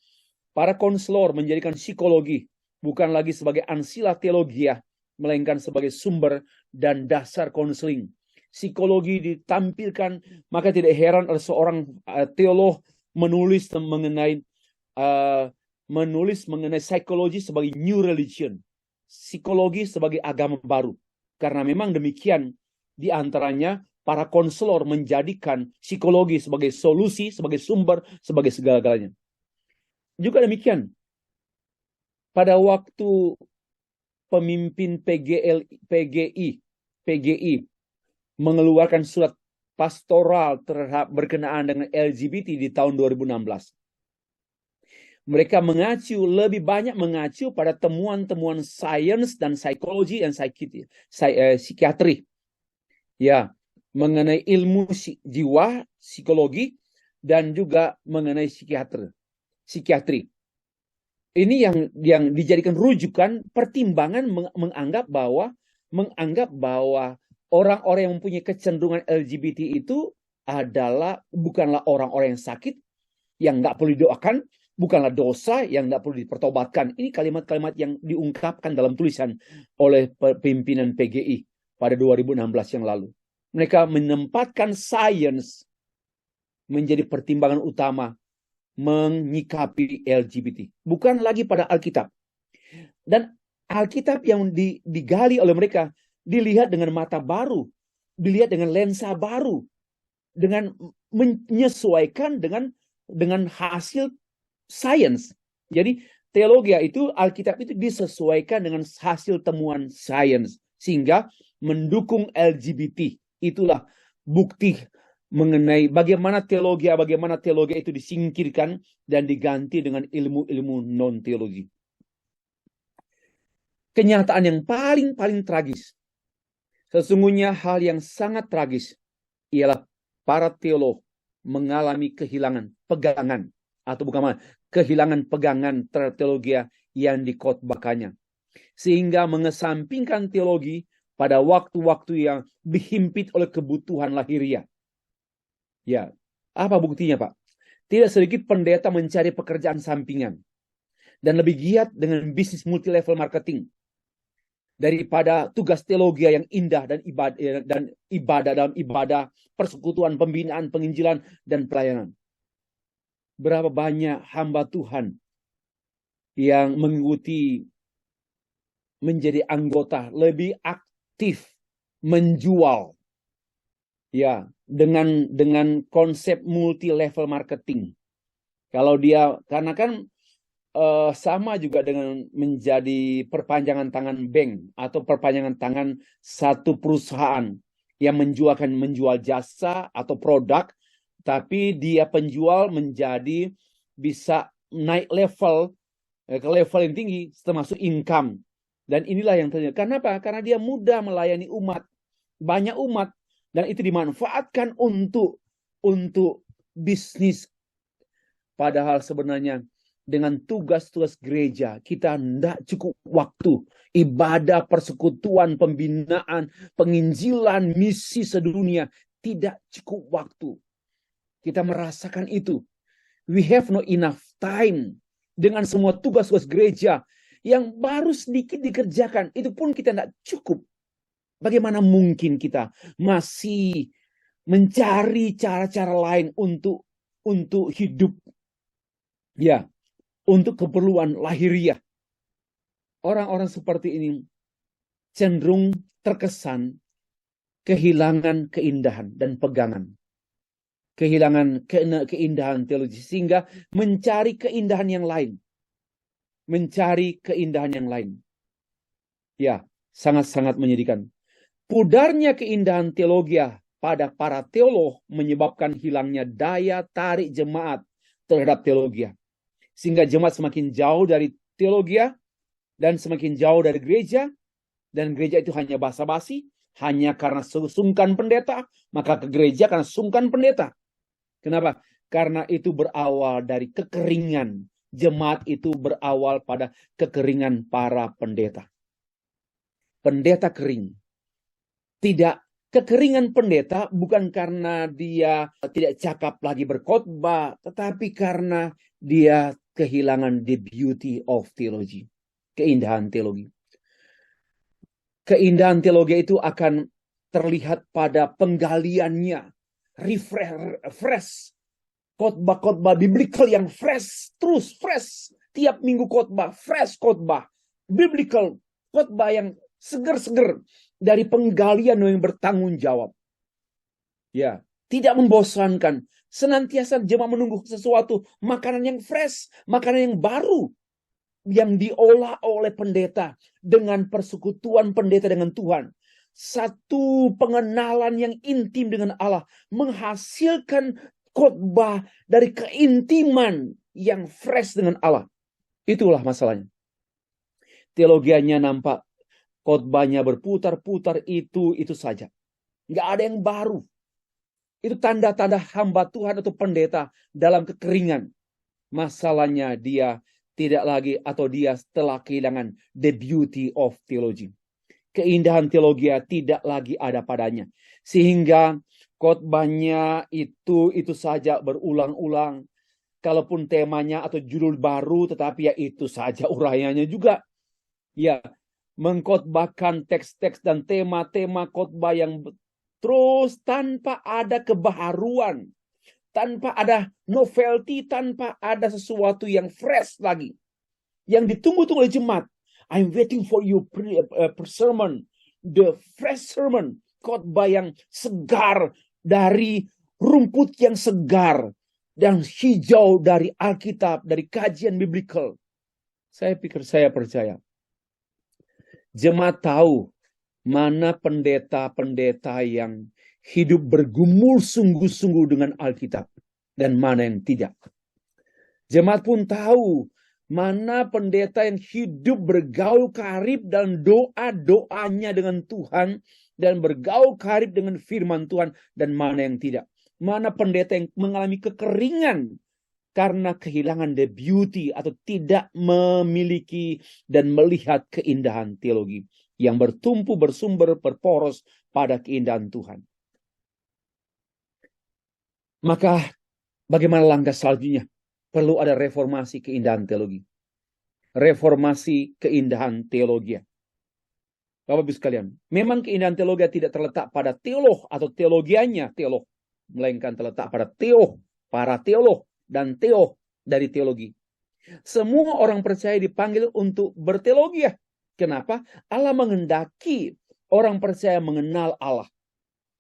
para konselor menjadikan psikologi bukan lagi sebagai ansila teologia, melainkan sebagai sumber dan dasar konseling. Psikologi ditampilkan, maka tidak heran ada seorang teolog menulis mengenai psikologi sebagai new religion, psikologi sebagai agama baru. Karena memang demikian, di antaranya para konselor menjadikan psikologi sebagai solusi, sebagai sumber, sebagai segala-galanya. Juga demikian, pada waktu pemimpin PGI mengeluarkan surat pastoral terhadap berkenaan dengan LGBT di tahun 2016. Mereka lebih banyak mengacu pada temuan-temuan sains dan psikologi dan psikiatri. Ya, mengenai ilmu jiwa, psikologi, dan juga mengenai psikiatri. Ini yang dijadikan rujukan pertimbangan menganggap bahwa orang-orang yang mempunyai kecenderungan LGBT itu bukanlah orang-orang yang sakit, yang nggak perlu didoakan, bukanlah dosa yang tidak perlu dipertobatkan. Ini kalimat-kalimat yang diungkapkan dalam tulisan oleh pimpinan PGI pada 2016 yang lalu. Mereka menempatkan sains menjadi pertimbangan utama menyikapi LGBT. Bukan lagi pada Alkitab. Dan Alkitab yang digali oleh mereka dilihat dengan mata baru, dilihat dengan lensa baru, dengan menyesuaikan dengan hasil sains. Jadi teologi itu, Alkitab itu disesuaikan dengan hasil temuan sains sehingga mendukung LGBT. Itulah bukti mengenai bagaimana teologi itu disingkirkan dan diganti dengan ilmu-ilmu non-teologi. Kenyataan yang paling tragis, sesungguhnya hal yang sangat tragis, ialah para teolog mengalami kehilangan pegangan, atau kehilangan pegangan terhadap teologi yang dikotbahkannya, sehingga mengesampingkan teologi pada waktu-waktu yang dihimpit oleh kebutuhan lahiriah. Ya, apa buktinya, Pak? Tidak sedikit pendeta mencari pekerjaan sampingan dan lebih giat dengan bisnis multi-level marketing daripada tugas teologi yang indah dan ibadah, persekutuan, pembinaan, penginjilan, dan pelayanan. Berapa banyak hamba Tuhan yang mengikuti menjadi anggota, lebih aktif menjual, ya, dengan konsep multi level marketing. Karena kan sama juga dengan menjadi perpanjangan tangan bank atau perpanjangan tangan satu perusahaan yang menjual jasa atau produk, tapi dia penjual menjadi bisa naik level ke level yang tinggi termasuk income. Dan inilah yang terjadi. Kenapa? Karena dia mudah melayani umat, banyak umat, dan itu dimanfaatkan untuk bisnis. Padahal sebenarnya dengan tugas-tugas gereja kita tidak cukup waktu. Ibadah, persekutuan, pembinaan, penginjilan, misi sedunia, tidak cukup waktu. Kita merasakan itu. We have no enough time dengan semua tugas-tugas gereja yang baru sedikit dikerjakan. Itu pun kita tidak cukup. Bagaimana mungkin kita masih mencari cara-cara lain untuk hidup, ya, untuk keperluan lahiriah. Orang-orang seperti ini cenderung terkesan kehilangan keindahan dan pegangan. Kehilangan keindahan teologi, sehingga mencari keindahan yang lain. Ya, sangat-sangat menyedihkan. Pudarnya keindahan teologi pada para teolog menyebabkan hilangnya daya tarik jemaat terhadap teologi. Sehingga jemaat semakin jauh dari teologi dan semakin jauh dari gereja. Dan gereja itu hanya basa-basi, hanya karena sungkan pendeta, maka ke gereja karena sungkan pendeta. Kenapa? Karena itu berawal dari kekeringan. Jemaat itu berawal pada kekeringan para pendeta. Pendeta kering. Tidak, kekeringan pendeta bukan karena dia tidak cakap lagi berkhotbah, tetapi karena dia kehilangan the beauty of theology. Keindahan teologi. Keindahan teologi itu akan terlihat pada penggaliannya. Fresh. Khotbah-khotbah biblical yang fresh. Terus fresh. Tiap minggu khotbah. Fresh khotbah. Biblical. Khotbah yang seger-seger. Dari penggalian yang bertanggung jawab. Ya. Tidak membosankan. Senantiasa jemaat menunggu sesuatu. Makanan yang fresh. Makanan yang baru. yang diolah oleh pendeta dengan persekutuan pendeta dengan Tuhan. Satu pengenalan yang intim dengan Allah menghasilkan khotbah dari keintiman yang fresh dengan Allah. Itulah masalahnya. Teologianya nampak, khotbahnya berputar-putar itu saja. Nggak ada yang baru. Itu tanda-tanda hamba Tuhan atau pendeta dalam kekeringan. Masalahnya dia tidak lagi atau dia telah kehilangan the beauty of theology. Keindahan teologi tidak lagi ada padanya. Sehingga khotbahnya itu saja berulang-ulang. Kalaupun temanya atau judul baru, tetapi ya itu saja urayanya juga. Ya, mengkhotbahkan teks-teks dan tema-tema khotbah yang terus tanpa ada kebaharuan, tanpa ada novelty, tanpa ada sesuatu yang fresh lagi, yang ditunggu-tunggu oleh jemaat. I'm waiting for you sermon, the fresh sermon, khotbah yang segar dari rumput yang segar dan hijau dari Alkitab, dari kajian biblical. Saya percaya jemaat tahu mana pendeta-pendeta yang hidup bergumul sungguh-sungguh dengan Alkitab dan mana yang tidak. Jemaat pun tahu mana pendeta yang hidup bergaul karib dan doa-doanya dengan Tuhan dan bergaul karib dengan firman Tuhan dan mana yang tidak. Mana pendeta yang mengalami kekeringan karena kehilangan the beauty atau tidak memiliki dan melihat keindahan teologi yang bertumpu, bersumber, berporos pada keindahan Tuhan. Maka bagaimana langkah selanjutnya? Perlu ada reformasi keindahan teologi. Reformasi keindahan teologi. Bapak Ibu sekalian, memang keindahan teologi tidak terletak pada teolog atau teologianya teolog, melainkan terletak pada para teolog, dan dari teologi. Semua orang percaya dipanggil untuk berteologi. Kenapa? Allah menghendaki orang percaya mengenal Allah.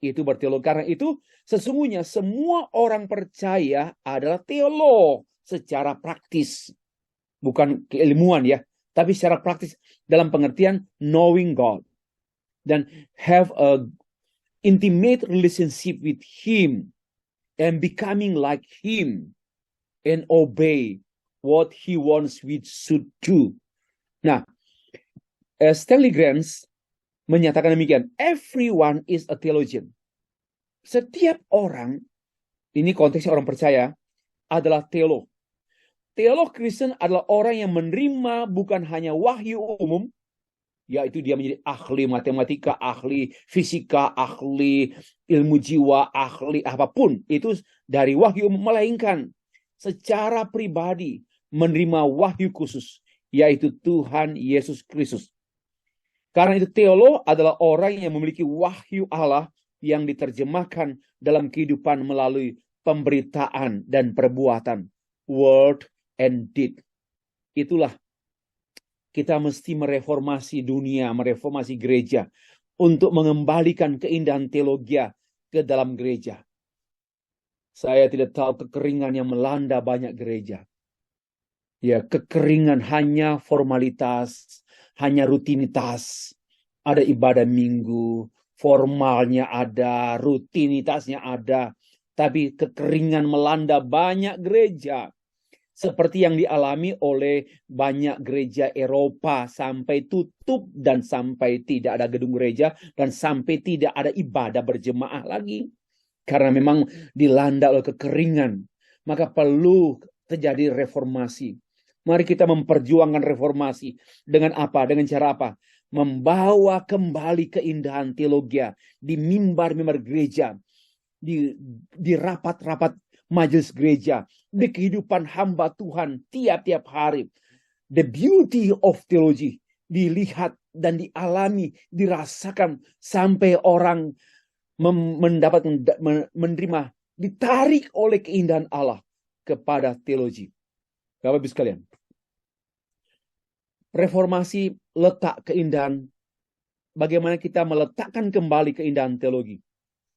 Itu berteologi. Karena itu sesungguhnya semua orang percaya adalah teolog secara praktis. Bukan keilmuan ya. Tapi secara praktis dalam pengertian knowing God. Dan have a intimate relationship with Him. And becoming like Him. And obey what He wants we should do. Nah, Stanley Grant menyatakan demikian. Everyone is a theologian. Setiap orang, ini konteksnya orang percaya, adalah teolog. Teolog Kristen adalah orang yang menerima bukan hanya wahyu umum, yaitu dia menjadi ahli matematika, ahli fisika, ahli ilmu jiwa, ahli apapun. Itu dari wahyu umum, melainkan secara pribadi menerima wahyu khusus, yaitu Tuhan Yesus Kristus. Karena itu teolog adalah orang yang memiliki wahyu Allah yang diterjemahkan dalam kehidupan melalui pemberitaan dan perbuatan, word and deed. Itulah kita mesti mereformasi dunia, mereformasi gereja untuk mengembalikan keindahan teologi ke dalam gereja. Saya tidak tahu kekeringan yang melanda banyak gereja. Ya, kekeringan hanya formalitas, hanya rutinitas. Ada ibadah minggu, formalnya ada, rutinitasnya ada. Tapi kekeringan melanda banyak gereja. Seperti yang dialami oleh banyak gereja Eropa. Sampai tutup dan sampai tidak ada gedung gereja. Dan sampai tidak ada ibadah berjemaah lagi. Karena memang dilanda oleh kekeringan. Maka perlu terjadi reformasi. Mari kita memperjuangkan reformasi. Dengan apa? Dengan cara apa? Membawa kembali keindahan teologi di mimbar-mimbar gereja, di rapat-rapat majelis gereja, di kehidupan hamba Tuhan tiap-tiap hari. The beauty of theology dilihat dan dialami, dirasakan sampai orang menerima, ditarik oleh keindahan Allah kepada teologi. Bapak Ibu sekalian, reformasi letak keindahan, bagaimana kita meletakkan kembali keindahan teologi.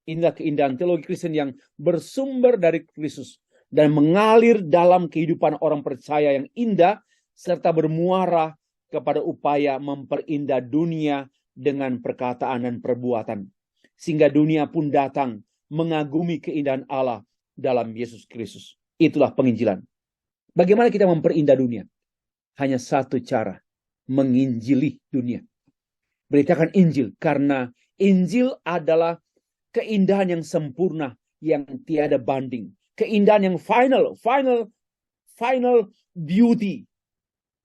Inilah keindahan teologi Kristen yang bersumber dari Kristus dan mengalir dalam kehidupan orang percaya yang indah serta bermuara kepada upaya memperindah dunia dengan perkataan dan perbuatan. Sehingga dunia pun datang mengagumi keindahan Allah dalam Yesus Kristus. Itulah penginjilan. Bagaimana kita memperindah dunia? Hanya satu cara, menginjili dunia. Beritakan Injil, karena Injil adalah keindahan yang sempurna, yang tiada banding. Keindahan yang final beauty.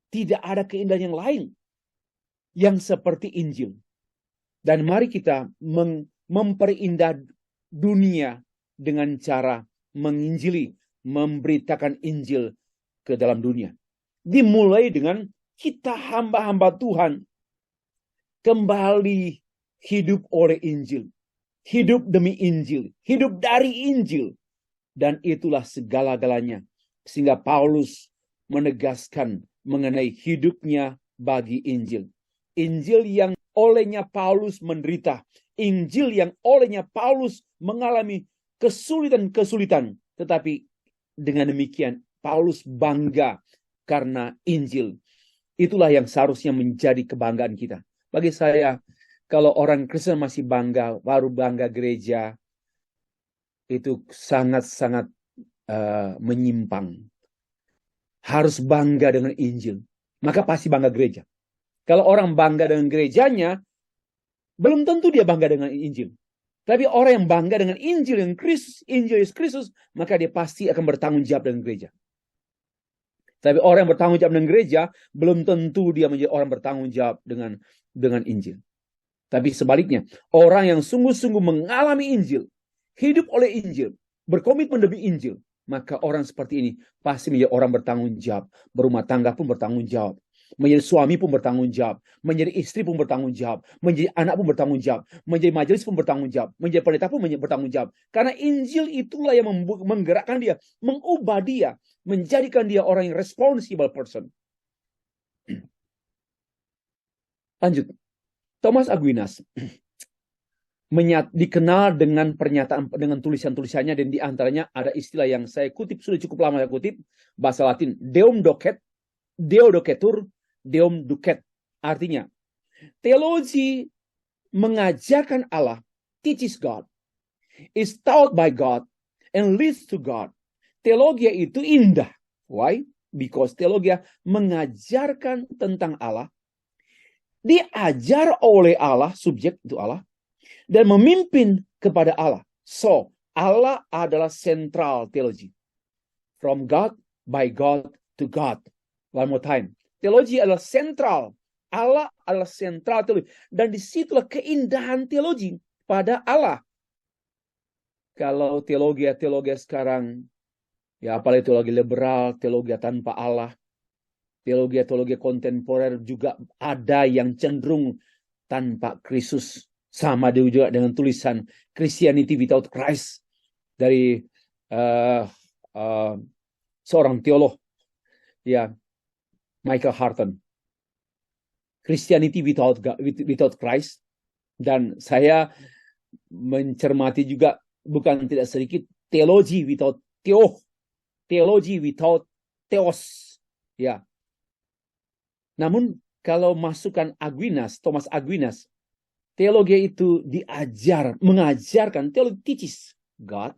Tidak ada keindahan yang lain yang seperti Injil. Dan mari kita memperindah dunia dengan cara menginjili, memberitakan Injil ke dalam dunia. Dimulai dengan kita hamba-hamba Tuhan kembali hidup oleh Injil. Hidup demi Injil. Hidup dari Injil. Dan itulah segala-galanya. Sehingga Paulus menegaskan mengenai hidupnya bagi Injil. Injil yang olehnya Paulus menderita. Injil yang olehnya Paulus mengalami kesulitan-kesulitan. Tetapi dengan demikian Paulus bangga karena Injil. Itulah yang seharusnya menjadi kebanggaan kita. Bagi saya, kalau orang Kristen masih bangga, baru bangga gereja, itu sangat-sangat menyimpang. Harus bangga dengan Injil. Maka pasti bangga gereja. Kalau orang bangga dengan gerejanya, belum tentu dia bangga dengan Injil. Tapi orang yang bangga dengan Injil yang Kristus, Injil Yesus Kristus, maka dia pasti akan bertanggung jawab dengan gereja. Tapi orang yang bertanggung jawab dengan gereja, belum tentu dia menjadi orang bertanggung jawab dengan Injil. Tapi sebaliknya, orang yang sungguh-sungguh mengalami Injil, hidup oleh Injil, berkomitmen demi Injil, maka orang seperti ini pasti menjadi orang bertanggung jawab. Berumah tangga pun bertanggung jawab. Menjadi suami pun bertanggung jawab. Menjadi istri pun bertanggung jawab. Menjadi anak pun bertanggung jawab. Menjadi majelis pun bertanggung jawab. Menjadi pendeta pun bertanggung jawab. Karena Injil itulah yang menggerakkan dia, mengubah dia, menjadikan dia orang yang responsible person. Lanjut. Thomas Aquinas dikenal dengan pernyataan, dengan tulisan-tulisannya, dan diantaranya ada istilah yang saya kutip, sudah cukup lama saya kutip, bahasa Latin, Deum docet, Deo docetur, Deum ducet. Artinya, teologi mengajarkan Allah, teaches God, is taught by God, and leads to God. Teologi itu indah. Why? Because teologi mengajarkan tentang Allah, diajar oleh Allah, subjek itu Allah, dan memimpin kepada Allah. So, Allah adalah sentral teologi. From God, by God, to God. One more time. Teologi adalah sentral. Allah adalah sentral teologi. Dan disitulah keindahan teologi pada Allah. Kalau teologi sekarang, ya apalagi teologi liberal, teologi tanpa Allah, teologi kontemporer juga ada yang cenderung tanpa Kristus. Sama juga dengan tulisan Christianity Without Christ dari seorang teolog, ya, Michael Harton. Christianity without Christ. Dan saya mencermati juga bukan tidak sedikit teologi without teologi without theos. Ya. Namun kalau masukkan Thomas Aquinas, teologi itu mengajarkan, teologi teaches God,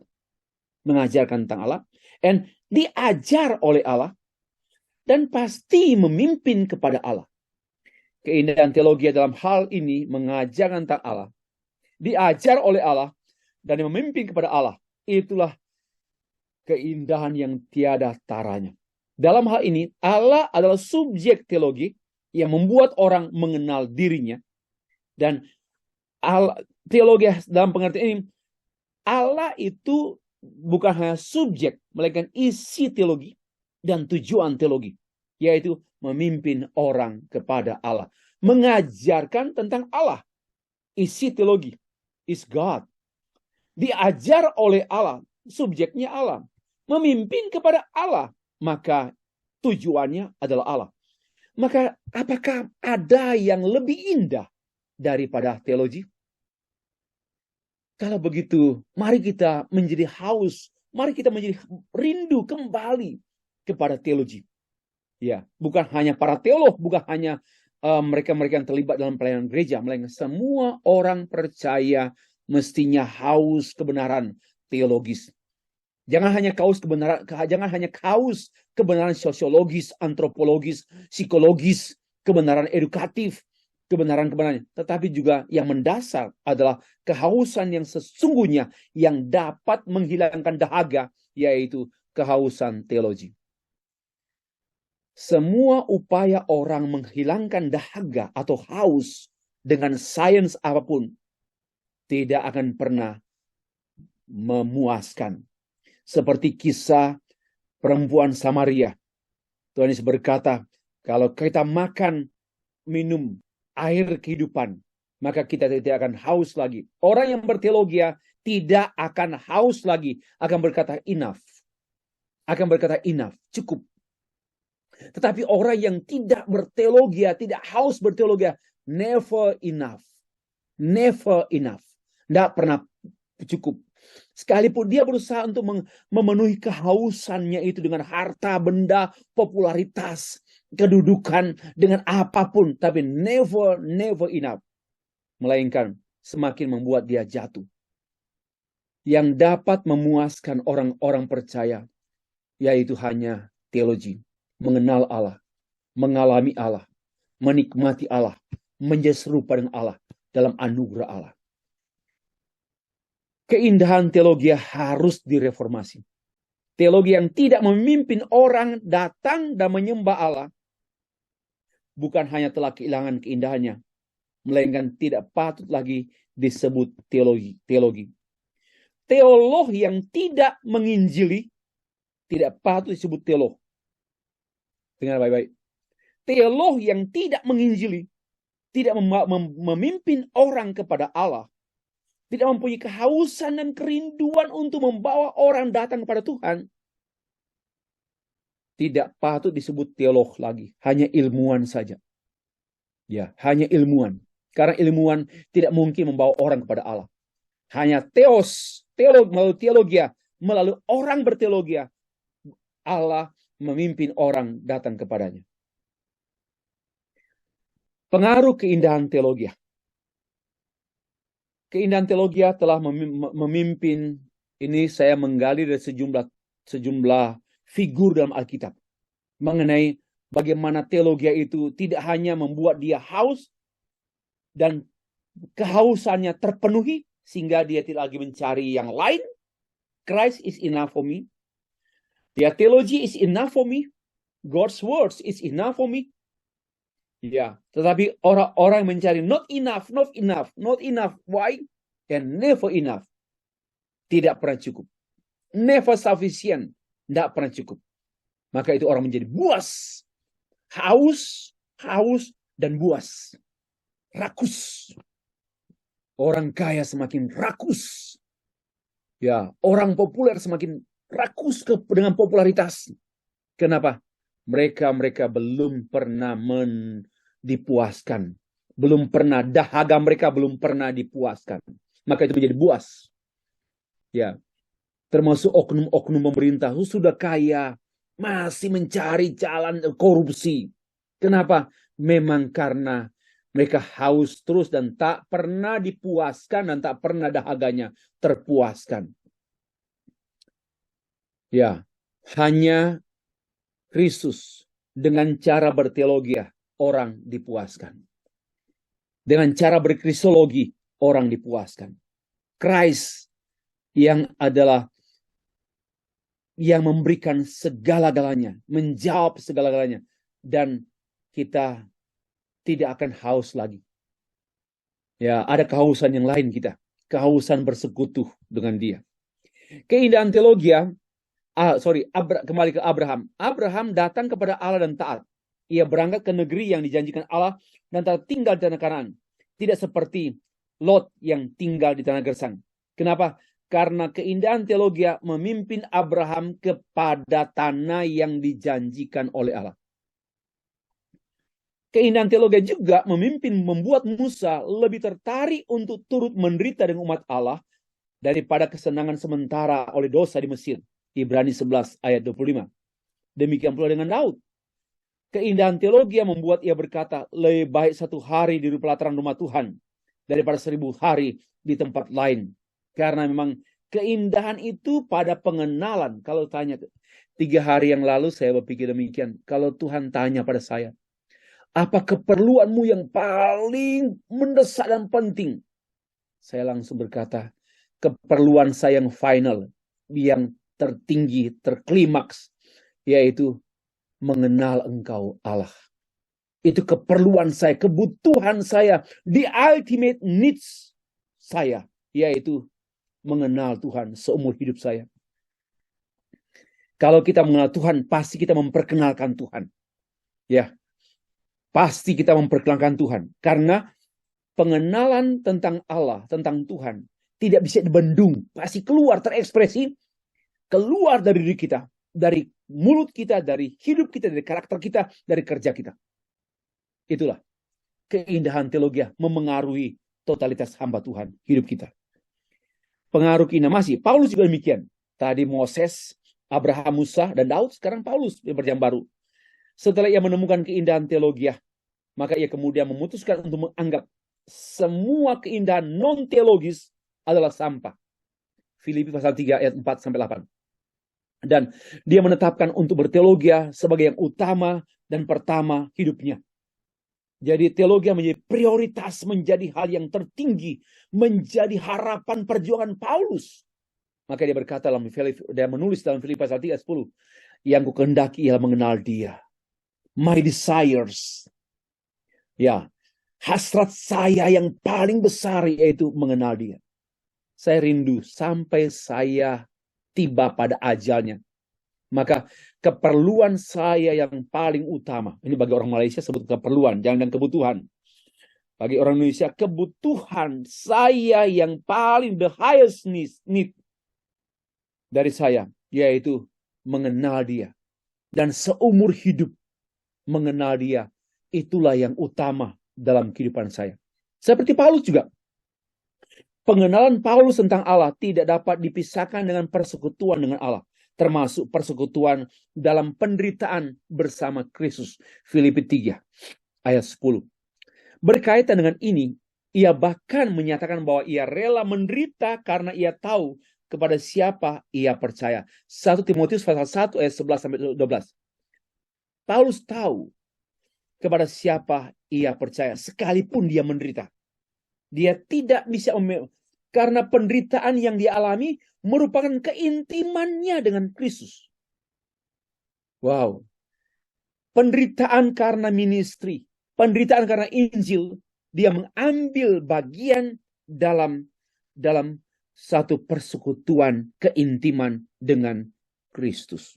mengajarkan tentang Allah, and diajar oleh Allah, dan pasti memimpin kepada Allah. Keindahan teologi dalam hal ini mengajarkan tentang Allah, diajar oleh Allah, dan memimpin kepada Allah. Itulah keindahan yang tiada taranya. Dalam hal ini, Allah adalah subjek teologi yang membuat orang mengenal dirinya, dan teologi dalam pengertian ini, Allah itu bukan hanya subjek, melainkan isi teologi dan tujuan teologi, yaitu memimpin orang kepada Allah, mengajarkan tentang Allah. Isi teologi is God, diajar oleh Allah, subjeknya Allah, memimpin kepada Allah, maka tujuannya adalah Allah. Maka apakah ada yang lebih indah daripada teologi? Kalau begitu, mari kita menjadi haus, mari kita menjadi rindu kembali kepada teologi. Ya, bukan hanya para teolog, bukan hanya mereka-mereka yang terlibat dalam pelayanan gereja, melainkan semua orang percaya mestinya haus kebenaran teologis. Jangan hanya haus kebenaran sosiologis, antropologis, psikologis, kebenaran edukatif, kebenaran-kebenaran, tetapi juga yang mendasar adalah kehausan yang sesungguhnya yang dapat menghilangkan dahaga, yaitu kehausan teologi. Semua upaya orang menghilangkan dahaga atau haus dengan sains apapun tidak akan pernah memuaskan. Seperti kisah perempuan Samaria. Tuhan Yesus berkata, kalau kita makan, minum air kehidupan, maka kita tidak akan haus lagi. Orang yang berteologi tidak akan haus lagi, akan berkata enough. Akan berkata enough, cukup. Tetapi orang yang tidak berteologi, tidak haus berteologi, never enough. Never enough. Tidak pernah cukup. Sekalipun dia berusaha untuk memenuhi kehausannya itu dengan harta, benda, popularitas, kedudukan, dengan apapun. Tapi never enough. Melainkan semakin membuat dia jatuh. Yang dapat memuaskan orang-orang percaya, yaitu hanya teologi. Mengenal Allah, mengalami Allah, menikmati Allah, menjadi serupa dengan Allah dalam anugerah Allah. Keindahan teologi harus direformasi. Teologi yang tidak memimpin orang datang dan menyembah Allah bukan hanya telah kehilangan keindahannya, melainkan tidak patut lagi disebut teologi. Teolog yang tidak menginjili tidak patut disebut teolog. Dengar baik-baik. Teolog yang tidak menginjili, tidak memimpin orang kepada Allah, tidak mempunyai kehausan dan kerinduan untuk membawa orang datang kepada Tuhan, tidak patut disebut teolog lagi, hanya ilmuwan saja. Ya, hanya ilmuwan. Karena ilmuwan tidak mungkin membawa orang kepada Allah. Hanya melalui teologi, melalui orang berteologi, Allah memimpin orang datang kepadanya. Pengaruh keindahan teologi. Keindahan teologi telah memimpin, ini saya menggali dari sejumlah figur dalam Alkitab. Mengenai bagaimana teologi itu tidak hanya membuat dia haus dan kehausannya terpenuhi sehingga dia tidak lagi mencari yang lain. Christ is enough for me. Ya, teologi is enough for me. God's words is enough for me. Ya, tetapi orang-orang mencari not enough. Why? And never enough. Tidak pernah cukup. Never sufficient. Tidak pernah cukup. Maka itu orang menjadi buas. Haus, dan buas. Rakus. Orang kaya semakin rakus. Ya, orang populer semakin rakus dengan popularitas. Kenapa? Mereka belum pernah dipuaskan. Belum pernah, dahaga mereka belum pernah dipuaskan. Maka itu menjadi buas. Ya, termasuk oknum-oknum pemerintah sudah kaya, masih mencari jalan korupsi. Kenapa? Memang karena mereka haus terus dan tak pernah dipuaskan dan tak pernah dahaganya terpuaskan. Ya, hanya Kristus dengan cara berteologi orang dipuaskan. Dengan cara berkristologi orang dipuaskan. Christ yang adalah yang memberikan segala-galanya, menjawab segala-galanya, dan kita tidak akan haus lagi. Ya, ada kehausan yang lain kita, kehausan bersekutu dengan Dia. Keindahan teologi, kembali ke Abraham. Abraham datang kepada Allah dan taat. Ia berangkat ke negeri yang dijanjikan Allah dan tak tinggal di tanah Kanaan. Tidak seperti Lot yang tinggal di tanah gersang. Kenapa? Karena keindahan teologi memimpin Abraham kepada tanah yang dijanjikan oleh Allah. Keindahan teologi juga membuat Musa lebih tertarik untuk turut menderita dengan umat Allah daripada kesenangan sementara oleh dosa di Mesir. Ibrani 11 ayat 25. Demikian pula dengan Daud. Keindahan teologi yang membuat ia berkata, lebih baik 1 hari di pelataran rumah Tuhan daripada 1000 hari di tempat lain. Karena memang keindahan itu pada pengenalan. Kalau tanya 3 hari yang lalu saya berpikir demikian. Kalau Tuhan tanya pada saya, apa keperluanmu yang paling mendesak dan penting? Saya langsung berkata, keperluan saya yang final, yang tertinggi, terklimaks, yaitu mengenal Engkau Allah. Itu keperluan saya, kebutuhan saya, the ultimate needs saya, yaitu mengenal Tuhan seumur hidup saya. Kalau kita mengenal Tuhan, pasti kita memperkenalkan Tuhan. Ya, pasti kita memperkenalkan Tuhan. Karena pengenalan tentang Allah, tentang Tuhan, tidak bisa dibendung. Pasti keluar, terekspresi, keluar dari diri kita, dari mulut kita, dari hidup kita, dari karakter kita, dari kerja kita. Itulah keindahan teologi memengaruhi totalitas hamba Tuhan, hidup kita. Pengaruh keindahan masih. Paulus juga demikian. Tadi Moses, Abraham, Musa, dan Daud. Sekarang Paulus yang berjam baru. Setelah ia menemukan keindahan teologi, maka ia kemudian memutuskan untuk menganggap semua keindahan non-teologis adalah sampah. Filipi pasal 3 ayat 4-8. Dan dia menetapkan untuk berteologi sebagai yang utama dan pertama hidupnya. Jadi teologi menjadi prioritas, menjadi hal yang tertinggi, menjadi harapan perjuangan Paulus. Maka dia berkata dia menulis dalam Filipi pasal 3:10, yang kukehendaki ialah mengenal Dia. My desires. Ya, hasrat saya yang paling besar yaitu mengenal Dia. Saya rindu sampai saya tiba pada ajalnya. Maka keperluan saya yang paling utama, ini bagi orang Malaysia sebut keperluan, jangan kebutuhan. Bagi orang Indonesia, kebutuhan saya yang paling the highest need dari saya, yaitu mengenal Dia. Dan seumur hidup mengenal Dia, itulah yang utama dalam kehidupan saya. Seperti Paulus juga. Pengenalan Paulus tentang Allah tidak dapat dipisahkan dengan persekutuan dengan Allah. Termasuk persekutuan dalam penderitaan bersama Kristus. Filipi 3 ayat 10. Berkaitan dengan ini, ia bahkan menyatakan bahwa ia rela menderita karena ia tahu kepada siapa ia percaya. 1 Timotius pasal 1 ayat 11-12. Paulus tahu kepada siapa ia percaya sekalipun dia menderita. Dia tidak bisa karena penderitaan yang dia alami merupakan keintimannya dengan Kristus. Wow. Penderitaan karena ministry, penderitaan karena Injil, dia mengambil bagian dalam satu persekutuan keintiman dengan Kristus.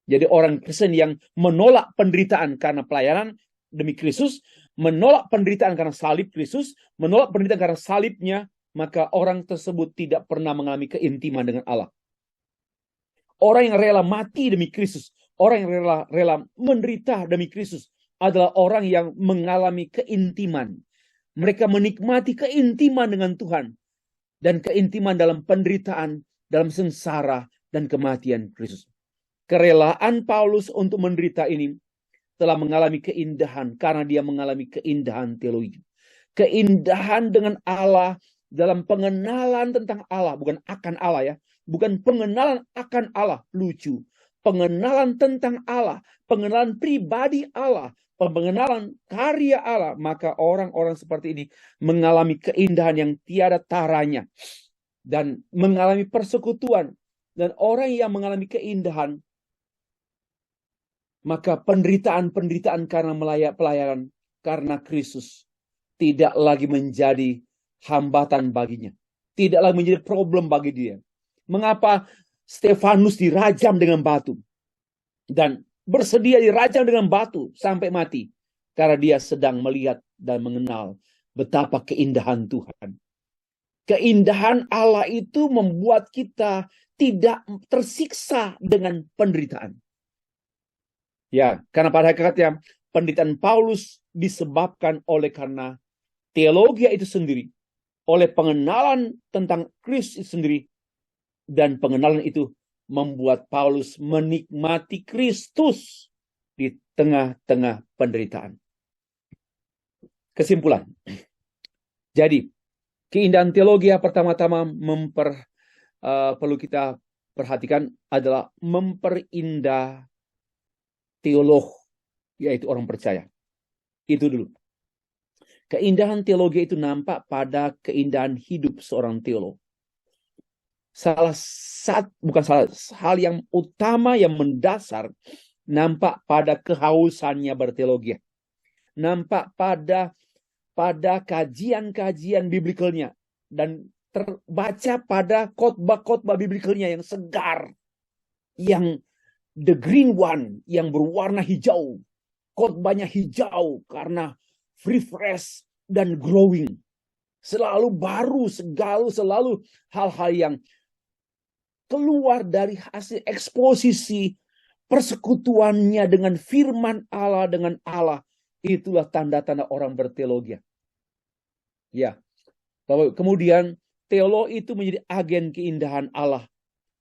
Jadi orang Kristen yang menolak penderitaan karena pelayanan demi Kristus, menolak penderitaan karena salib Kristus, menolak penderitaan karena salibnya, maka orang tersebut tidak pernah mengalami keintiman dengan Allah. Orang yang rela mati demi Kristus, orang yang rela menderita demi Kristus adalah orang yang mengalami keintiman. Mereka menikmati keintiman dengan Tuhan dan keintiman dalam penderitaan, dalam sengsara dan kematian Kristus. Kerelaan Paulus untuk menderita ini telah mengalami keindahan karena dia mengalami keindahan teologi. Keindahan dengan Allah dalam pengenalan tentang Allah, bukan akan Allah ya. Bukan pengenalan akan Allah, lucu. Pengenalan tentang Allah, pengenalan pribadi Allah, pengenalan karya Allah. Maka orang-orang seperti ini mengalami keindahan yang tiada taranya. Dan mengalami persekutuan. Dan orang yang mengalami keindahan, maka penderitaan-penderitaan karena pelayanan, karena Kristus, tidak lagi menjadi hambatan baginya. Tidak lagi menjadi problem bagi dia. Mengapa Stefanus dirajam dengan batu? Dan bersedia dirajam dengan batu sampai mati. Karena dia sedang melihat dan mengenal betapa keindahan Tuhan. Keindahan Allah itu membuat kita tidak tersiksa dengan penderitaan. Ya, karena pada hakikatnya penderitaan Paulus disebabkan oleh karena teologi itu sendiri, oleh pengenalan tentang Kristus sendiri, dan pengenalan itu membuat Paulus menikmati Kristus di tengah-tengah penderitaan. Kesimpulan. Jadi, keindahan teologi yang pertama-tama perlu kita perhatikan adalah memperindah teolog, yaitu orang percaya. Itu dulu. Keindahan teologi itu nampak pada keindahan hidup seorang teolog. Hal yang utama yang mendasar nampak pada kehausannya berteologi. Nampak pada kajian-kajian biblikalnya dan terbaca pada khotbah-khotbah biblikalnya yang segar, yang the green one, yang berwarna hijau. Khotbahnya hijau karena refresh dan growing. Selalu baru, selalu hal-hal yang keluar dari hasil eksposisi persekutuannya dengan firman Allah, dengan Allah. Itulah tanda-tanda orang berteologi. Ya. Kemudian teolog itu menjadi agen keindahan Allah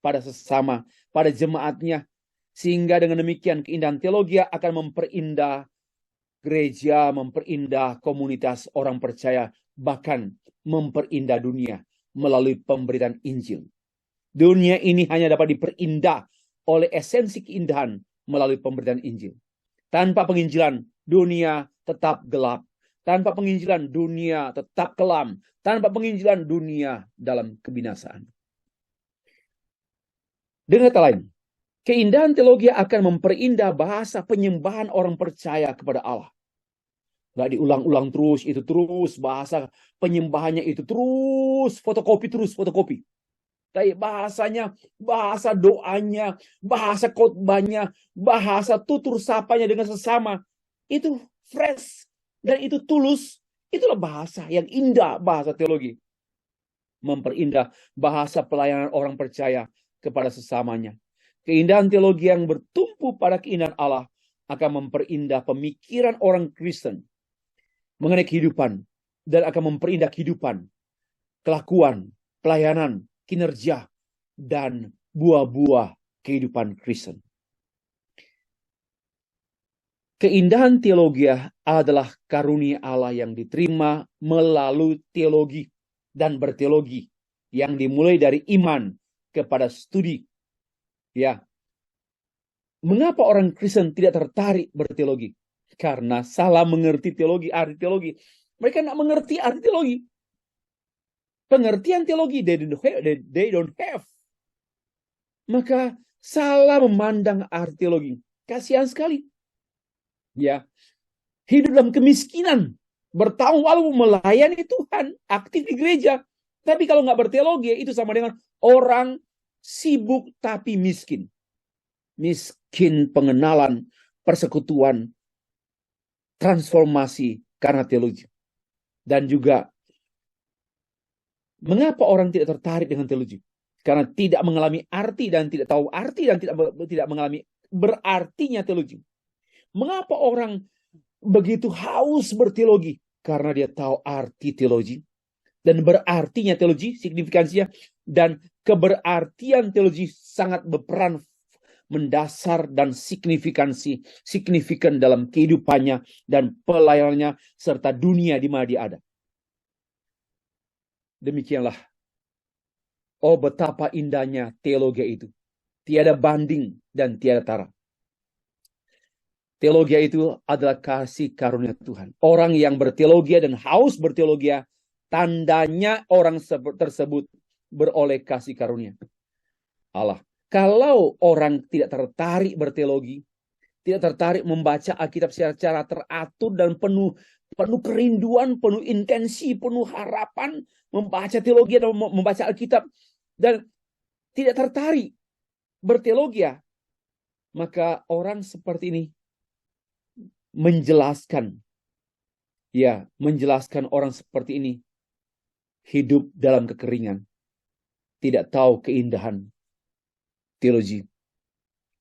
pada sesama, pada jemaatnya. Sehingga dengan demikian keindahan teologi akan memperindah gereja, memperindah komunitas orang percaya, bahkan memperindah dunia melalui pemberitaan Injil. Dunia ini hanya dapat diperindah oleh esensi keindahan melalui pemberitaan Injil. Tanpa penginjilan, dunia tetap gelap. Tanpa penginjilan, dunia tetap kelam. Tanpa penginjilan, dunia dalam kebinasaan. Dengan kata lain, keindahan teologi akan memperindah bahasa penyembahan orang percaya kepada Allah. Nggak diulang-ulang terus, itu terus. Bahasa penyembahannya itu terus. Fotokopi. Kayak bahasanya, bahasa doanya, bahasa khotbahnya, bahasa tutur sapanya dengan sesama. Itu fresh. Dan itu tulus. Itulah bahasa yang indah, bahasa teologi. Memperindah bahasa pelayanan orang percaya kepada sesamanya. Keindahan teologi yang bertumpu pada keindahan Allah akan memperindah pemikiran orang Kristen mengenai kehidupan dan akan memperindah kehidupan, kelakuan, pelayanan, kinerja, dan buah-buah kehidupan Kristen. Keindahan teologi adalah karunia Allah yang diterima melalui teologi dan berteologi yang dimulai dari iman kepada studi. Ya. Mengapa orang Kristen tidak tertarik berteologi? Karena salah mengerti teologi, arti teologi. Mereka tidak mengerti arti teologi. Pengertian teologi they don't have. Maka salah memandang arti teologi. Kasihan sekali. Ya. Hidup dalam kemiskinan. Bertahun lalu melayani Tuhan. Aktif di gereja. Tapi kalau nggak berteologi, itu sama dengan orang sibuk tapi miskin. Miskin pengenalan, persekutuan, transformasi karena teologi. Dan juga mengapa orang tidak tertarik dengan teologi? Karena tidak mengalami arti dan tidak tahu arti dan tidak mengalami berartinya teologi. Mengapa orang begitu haus berteologi? Karena dia tahu arti teologi dan berartinya teologi, signifikansinya, dan keberartian teologi sangat berperan mendasar dan signifikan dalam kehidupannya dan pelayanannya serta dunia di mana dia ada. Demikianlah. Oh, betapa indahnya teologi itu. Tiada banding dan tiada tara. Teologi itu adalah kasih karunia Tuhan. Orang yang berteologi dan haus berteologi, tandanya orang tersebut beroleh kasih karunia Allah. Kalau orang tidak tertarik berteologi, tidak tertarik membaca Alkitab secara teratur dan penuh kerinduan, penuh intensi, penuh harapan, membaca teologi dan membaca Alkitab, dan tidak tertarik berteologi, maka orang seperti ini menjelaskan orang seperti ini hidup dalam kekeringan, tidak tahu keindahan teologi,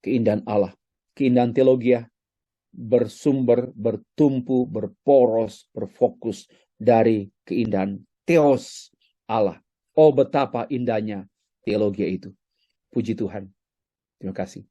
keindahan Allah, keindahan teologi bersumber, bertumpu, berporos, berfokus dari keindahan theos Allah. Oh, betapa indahnya teologi itu. Puji Tuhan. Terima kasih.